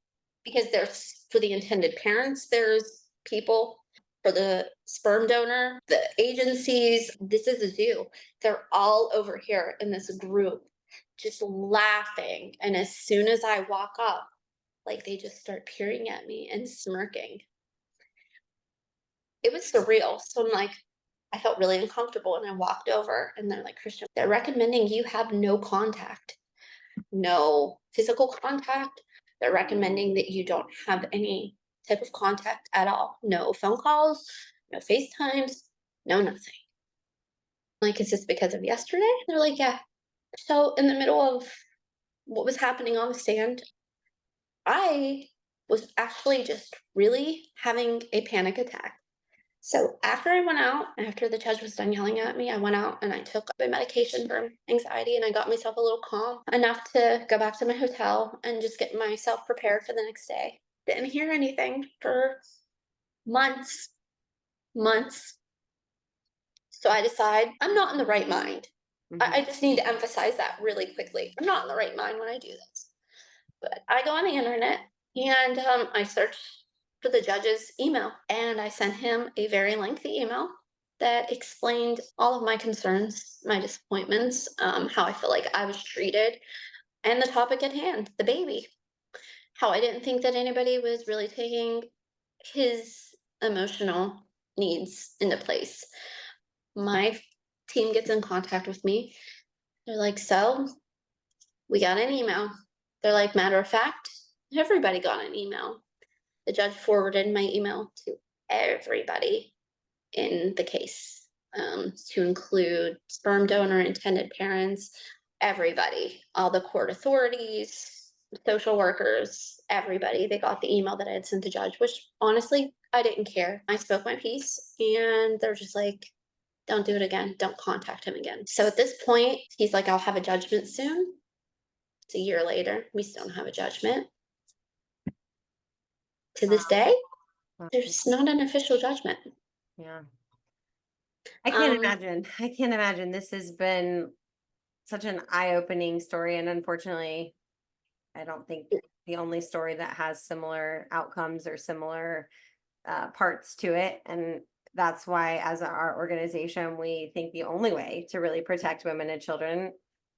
because there's for the intended parents. There's people for the sperm donor, the agencies. This is a zoo. They're all over here in this group, just laughing. And as soon as I walk up, like they just start peering at me and smirking. It was surreal. So I'm like, I felt really uncomfortable and I walked over and they're like, Christian, they're recommending you have no contact, no physical contact. They're recommending that you don't have any type of contact at all. No phone calls, no FaceTimes, no nothing. Like, is this because of yesterday? They're like, yeah. So in the middle of what was happening on the stand, I was actually just really having a panic attack. So after I went out, after the judge was done yelling at me, I went out and I took my medication for anxiety and I got myself a little calm enough to go back to my hotel and just get myself prepared for the next day. Didn't hear anything for months, months. So I decide I'm not in the right mind. I just need to emphasize that really quickly. I'm not in the right mind when I do this. But I go on the internet and I search for the judge's email and I sent him a very lengthy email that explained all of my concerns, my disappointments, how I feel like I was treated, and the topic at hand, the baby. How I didn't think that anybody was really taking his emotional needs into place. My team gets in contact with me. They're like, so we got an email. They're like, matter of fact, everybody got an email. The judge forwarded my email to everybody. in the case, to include sperm donor, intended parents, everybody, all the court authorities, social workers, everybody. They got the email that I had sent the judge, which honestly, I didn't care. I spoke my piece, and they're just like, don't do it again. Don't contact him again. So at this point, he's like, I'll have a judgment soon. It's a year later. We still don't have a judgment. To this day, Wow. there's not an official judgment. Yeah. I can't Um, imagine. I can't imagine. This has been such an eye-opening story, and unfortunately, I don't think the only story that has similar outcomes or similar parts to it. And that's why, as our organization, we think the only way to really protect women and children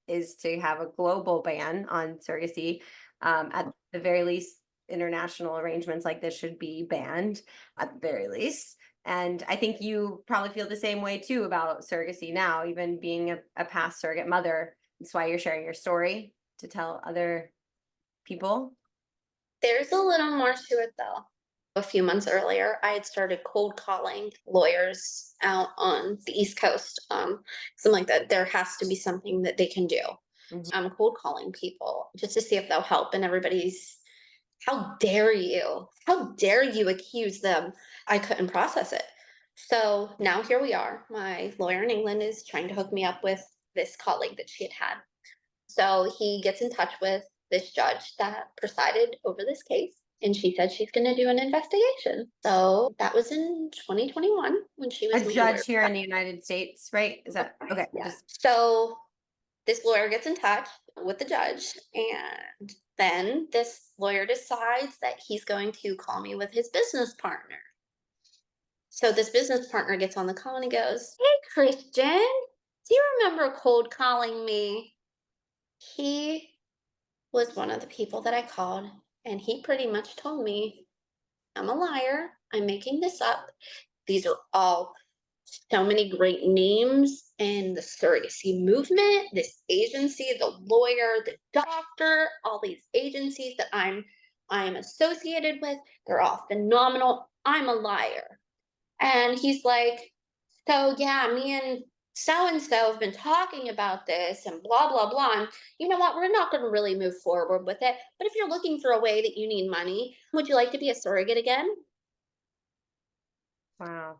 is to have a global ban on surrogacy. At the very least, international arrangements like this should be banned at the very least. And I think you probably feel the same way too about surrogacy now, even being a past surrogate mother. That's why you're sharing your story to tell other people. there's a little more to it though. A few months earlier, I had started cold calling lawyers out on the East Coast. Something like that. There has to be something that they can do. Mhm. I'm cold calling people just to see if they'll help. And everybody's, how dare you? How dare you accuse them? I couldn't process it. So now here we are. My lawyer in England is trying to hook me up with this colleague that she had had. So he gets in touch with this judge that presided over this case. And she said she's going to do an investigation. So that was in 2021 when she A was made aware. judge here in the United States, right? Is that okay? Yeah. Just So this lawyer gets in touch with the judge, and then this lawyer decides that he's going to call me with his business partner. So this business partner gets on the call and he goes, "Hey, Christian, do you remember cold calling me?" He was one of the people that I called, and he pretty much told me, "I'm a liar. I'm making this up. These are all so many great names in the surrogacy movement, this agency, the lawyer, the doctor, all these agencies that I am associated with. They're all phenomenal. I'm a liar." And he's like, "So yeah, me and so have been talking about this and blah blah blah. And you know what? We're not going to really move forward with it. But if you're looking for a way that you need money, would you like to be a surrogate again?" wow.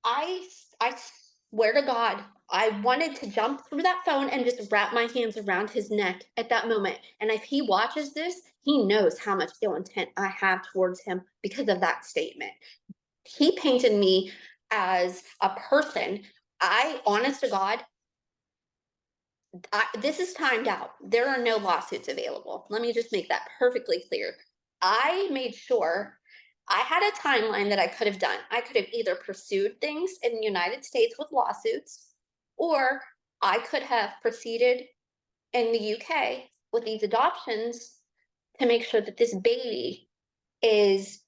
I swear to God, I wanted to jump through that phone and just wrap my hands around his neck at that moment. And if he watches this, he knows how much ill intent I have towards him because of that statement. He painted me as a person. I, honest to God, this is timed out. There are no lawsuits available. Let me just make that perfectly clear. I made sure I had a timeline that I could have done. I could have either pursued things in the United States with lawsuits, or I could have proceeded in the UK with these adoptions to make sure that this baby is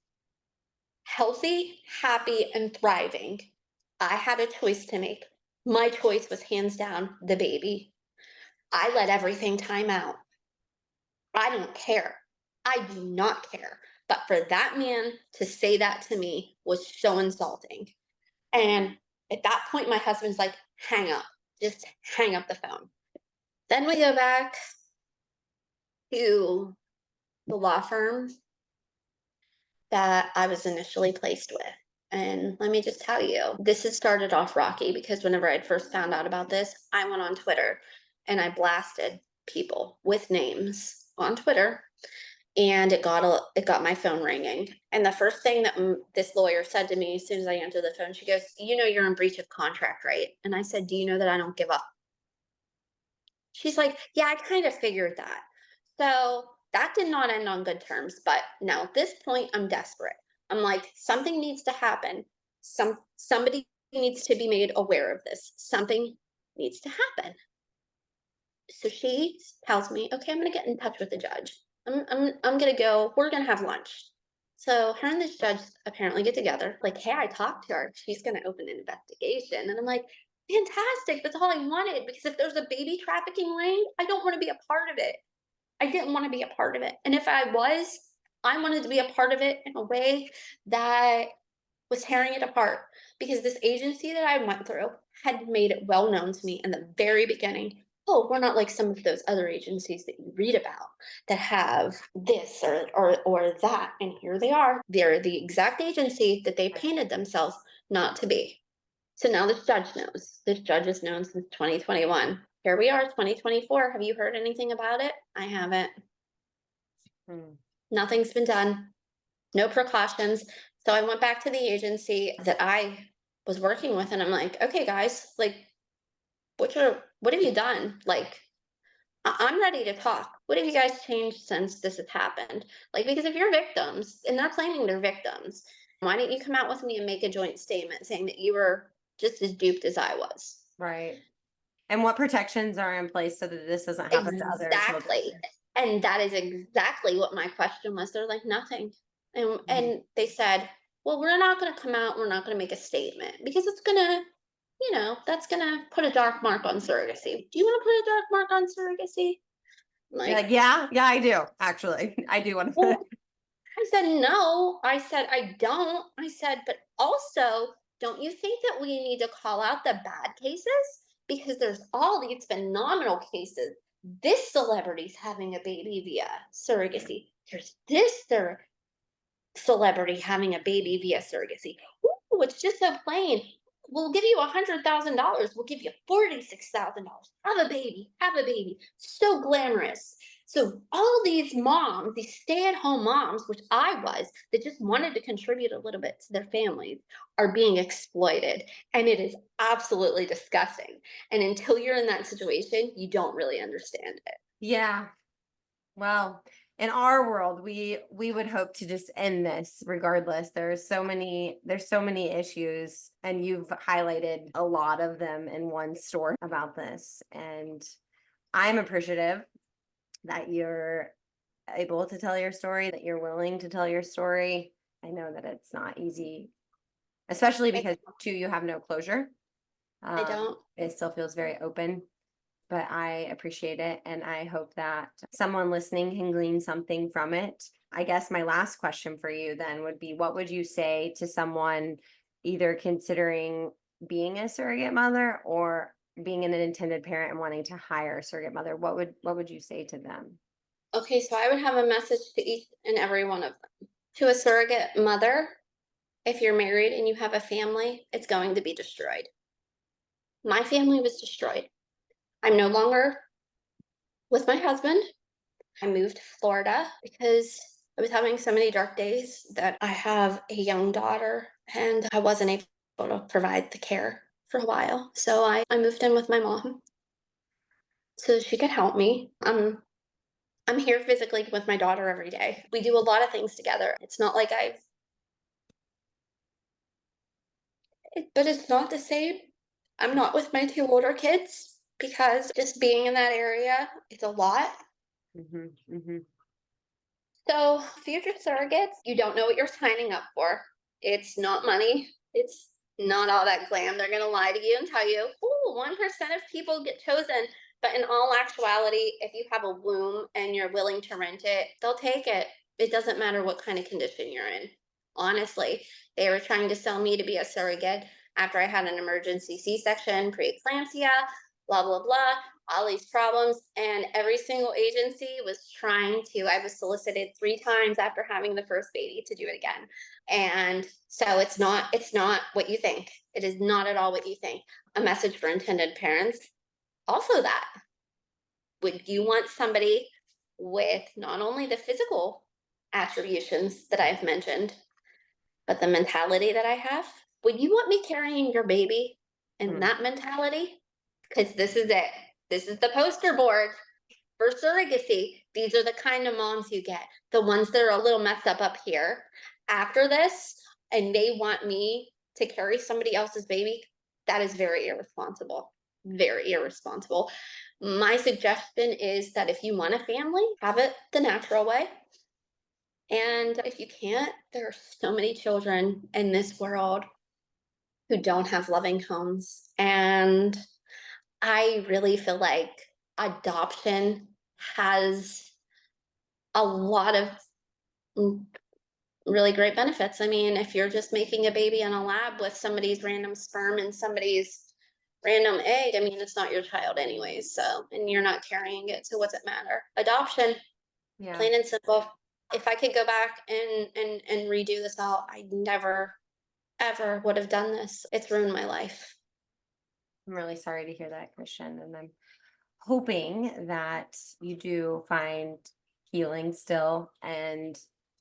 healthy, happy, and thriving. I had a choice to make. My choice was hands down the baby. I let everything time out. I don't care. I do not care. But for that man to say that to me was so insulting. And at that point, my husband's like, hang up, just hang up the phone. Then we go back to the law firm that I was initially placed with. And let me just tell you, this has started off rocky because whenever I first found out about this, I went on Twitter and I blasted people with names on Twitter, and it got my phone ringing. And the first thing that this lawyer said to me as soon as I answered the phone, she goes, "You know you're in breach of contract, right?" And I said, "Do you know that I don't give up?" She's like, "Yeah, I kind of figured that." So that did not end on good terms. But now at this point, I'm desperate. I'm like, something needs to happen. Somebody needs to be made aware of this. Something needs to happen. So she tells me, "Okay, I'm gonna get in touch with the judge. I'm gonna go, we're gonna have lunch." So her and this judge apparently get together, like, "Hey, I talked to her. She's gonna open an investigation." And I'm like, fantastic. That's all I wanted. Because if there's a baby trafficking ring, I don't want to be a part of it. I didn't want to be a part of it. And if I was, I wanted to be a part of it in a way that was tearing it apart because this agency that I went through had made it well known to me in the very beginning. Oh, we're not like some of those other agencies that you read about that have this or that. And here they are. They're the exact agency that they painted themselves not to be. So now this judge knows. This judge has known since 2021. Here we are, 2024. Have you heard anything about it? I haven't. Hmm. Nothing's been done. No precautions. So I went back to the agency that I was working with and I'm like, okay, guys, like, what have you done? Like, I'm ready to talk. What have you guys changed since this has happened? Like, because if you're victims and they're claiming they're victims, why didn't you come out with me and make a joint statement saying that you were just as duped as I was? Right. And what protections are in place so that this doesn't happen to other children? Exactly. And that is exactly what my question was. They're like, nothing. And Mhm. and they said, well, we're not gonna come out, we're not gonna make a statement because it's gonna, that's gonna put a dark mark on surrogacy. Do you want to put a dark mark on surrogacy? I'm You're like, like, yeah, yeah, I do. Actually, I do want to put it. well, I said, no. I said, I don't. I said, but also, don't you think that we need to call out the bad cases? Because there's all these phenomenal cases. This celebrity's having a baby via surrogacy. There's this celebrity having a baby via surrogacy. Ooh, it's just so plain. We'll give you $100,000. We'll give you $46,000. Have a baby. Have a baby. So glamorous. So all these moms, these stay-at-home moms, which I was, that just wanted to contribute a little bit to their families, are being exploited, and it is absolutely disgusting. And until you're in that situation, you don't really understand it. Yeah. Well, in our world, we would hope to just end this regardless. There's so many issues, and you've highlighted a lot of them in one story about this. And I'm appreciative that you're able to tell your story, that you're willing to tell your story. I know that it's not easy, especially I, because too you have no closure. I don't. It still feels very open, but I appreciate it. And I hope that someone listening can glean something from it. I guess my last question for you then would be, what would you say to someone either considering being a surrogate mother or being an intended parent and wanting to hire a surrogate mother? What would you say to them? Okay, so I would have a message to each and every one of them. To a surrogate mother, if you're married and you have a family, it's going to be destroyed. My family was destroyed. I'm no longer with my husband. I moved to Florida because I was having so many dark days that I have a young daughter and I wasn't able to provide the care for a while. So I moved in with my mom so she could help me. I'm here physically with my daughter every day. We do a lot of things together. It's not like but it's not the same. I'm not with my two older kids because just being in that area, it's a lot. Hmm. Hmm. So, future surrogates, you don't know what you're signing up for. It's not money. It's not all that glam. They're going to lie to you and tell you, oh, 1% of people get chosen. But in all actuality, if you have a womb and you're willing to rent it, they'll take it. It doesn't matter what kind of condition you're in. Honestly, they were trying to sell me to be a surrogate after I had an emergency C section, preeclampsia, blah, blah, blah, all these problems. And every single agency was trying to, I was solicited 3 times after having the first baby to do it again. And so it's not what you think. It is not at all what you think. A message for intended parents. Also that, would you want somebody with not only the physical attributions that I've mentioned, but the mentality that I have? Would you want me carrying your baby in that mentality? Because this is it. This is the poster board for surrogacy. These are the kind of moms you get. The ones that are a little messed up here after this, and they want me to carry somebody else's baby. That is very irresponsible. Very irresponsible. My suggestion is that if you want a family, have it the natural way. And if you can't, there are so many children in this world who don't have loving homes. And I really feel like adoption has a lot of really great benefits. I mean, if you're just making a baby in a lab with somebody's random sperm and somebody's random egg, I mean, it's not your child anyways. So, and you're not carrying it. So what's it matter? Adoption, Yeah, plain and simple. If I could go back and redo this all, I never ever would have done this. It's ruined my life. I'm really sorry to hear that, Christian. And I'm hoping that you do find healing still and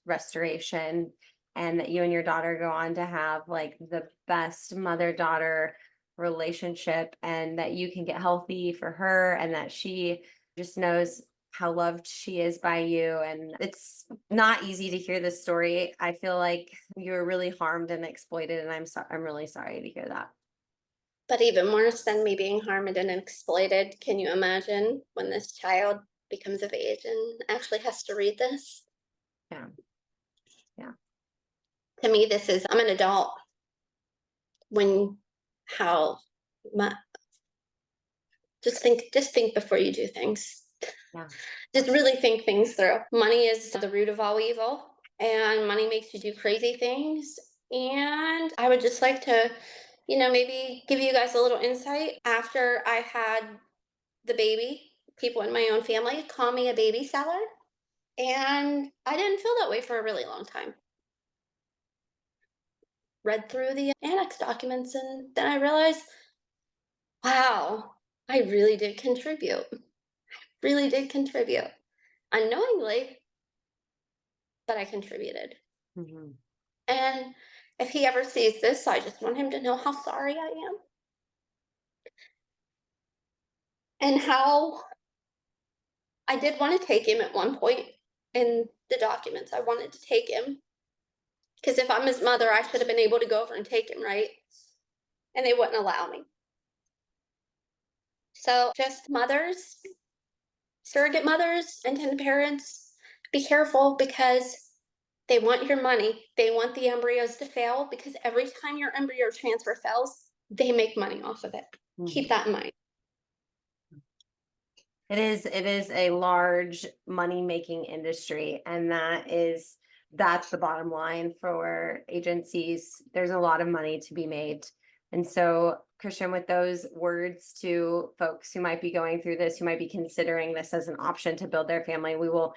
restoration, and that you and your daughter go on to have like the best mother-daughter relationship, and that you can get healthy for her, and that she just knows how loved she is by you. And it's not easy to hear this story. I feel like you were really harmed and exploited, and I'm really sorry to hear that. But even worse than me being harmed and exploited, can you imagine when this child becomes of age and actually has to read this? Yeah. Yeah. To me, this is, I'm an adult. When, how, my, just think before you do things. Yeah. Just really think things through. Money is the root of all evil, and money makes you do crazy things. And I would just like to, maybe give you guys a little insight. After I had the baby, people in my own family call me a baby seller. And I didn't feel that way for a really long time. Read through the annex documents, and then I realized, wow, I really did contribute. Really did contribute. Unknowingly, but I contributed. Mhm. And if he ever sees this, I just want him to know how sorry I am and how I did want to take him at one point in the documents. I wanted to take him because if I'm his mother, I should have been able to go over and take him, right? And they wouldn't allow me. So, just mothers, surrogate mothers, intended parents, be careful because they want your money. They want the embryos to fail because every time your embryo transfer fails, they make money off of it. Keep Mhm. that in mind. It is a large money making industry, and that's the bottom line for agencies. There's a lot of money to be made. And so, Christian, with those words to folks who might be going through this, who might be considering this as an option to build their family, we will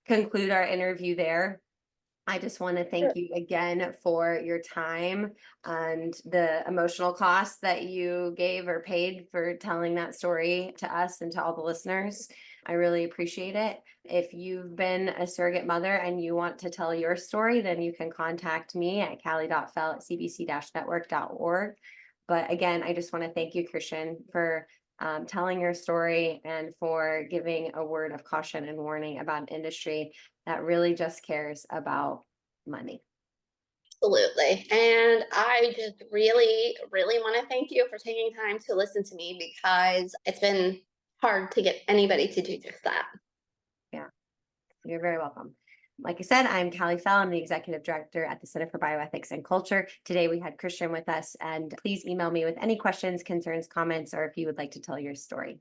conclude our interview there. I just want to thank you again for your time and the emotional cost that you gave or paid for telling that story to us and to all the listeners. I really appreciate it. If you've been a surrogate mother and you want to tell your story, then you can contact me at callie.fell@cbc-network.org. But again, I just want to thank you, Christian, for telling your story and for giving a word of caution and warning about an industry that really just cares about money. Absolutely. And I just really, really want to thank you for taking time to listen to me because it's been hard to get anybody to do just that. Yeah, you're very welcome. Like I said, I'm Callie Fell. I'm the executive director at the Center for Bioethics and Culture. Today we had Christian with us, and please email me with any questions, concerns, comments, or if you would like to tell your story.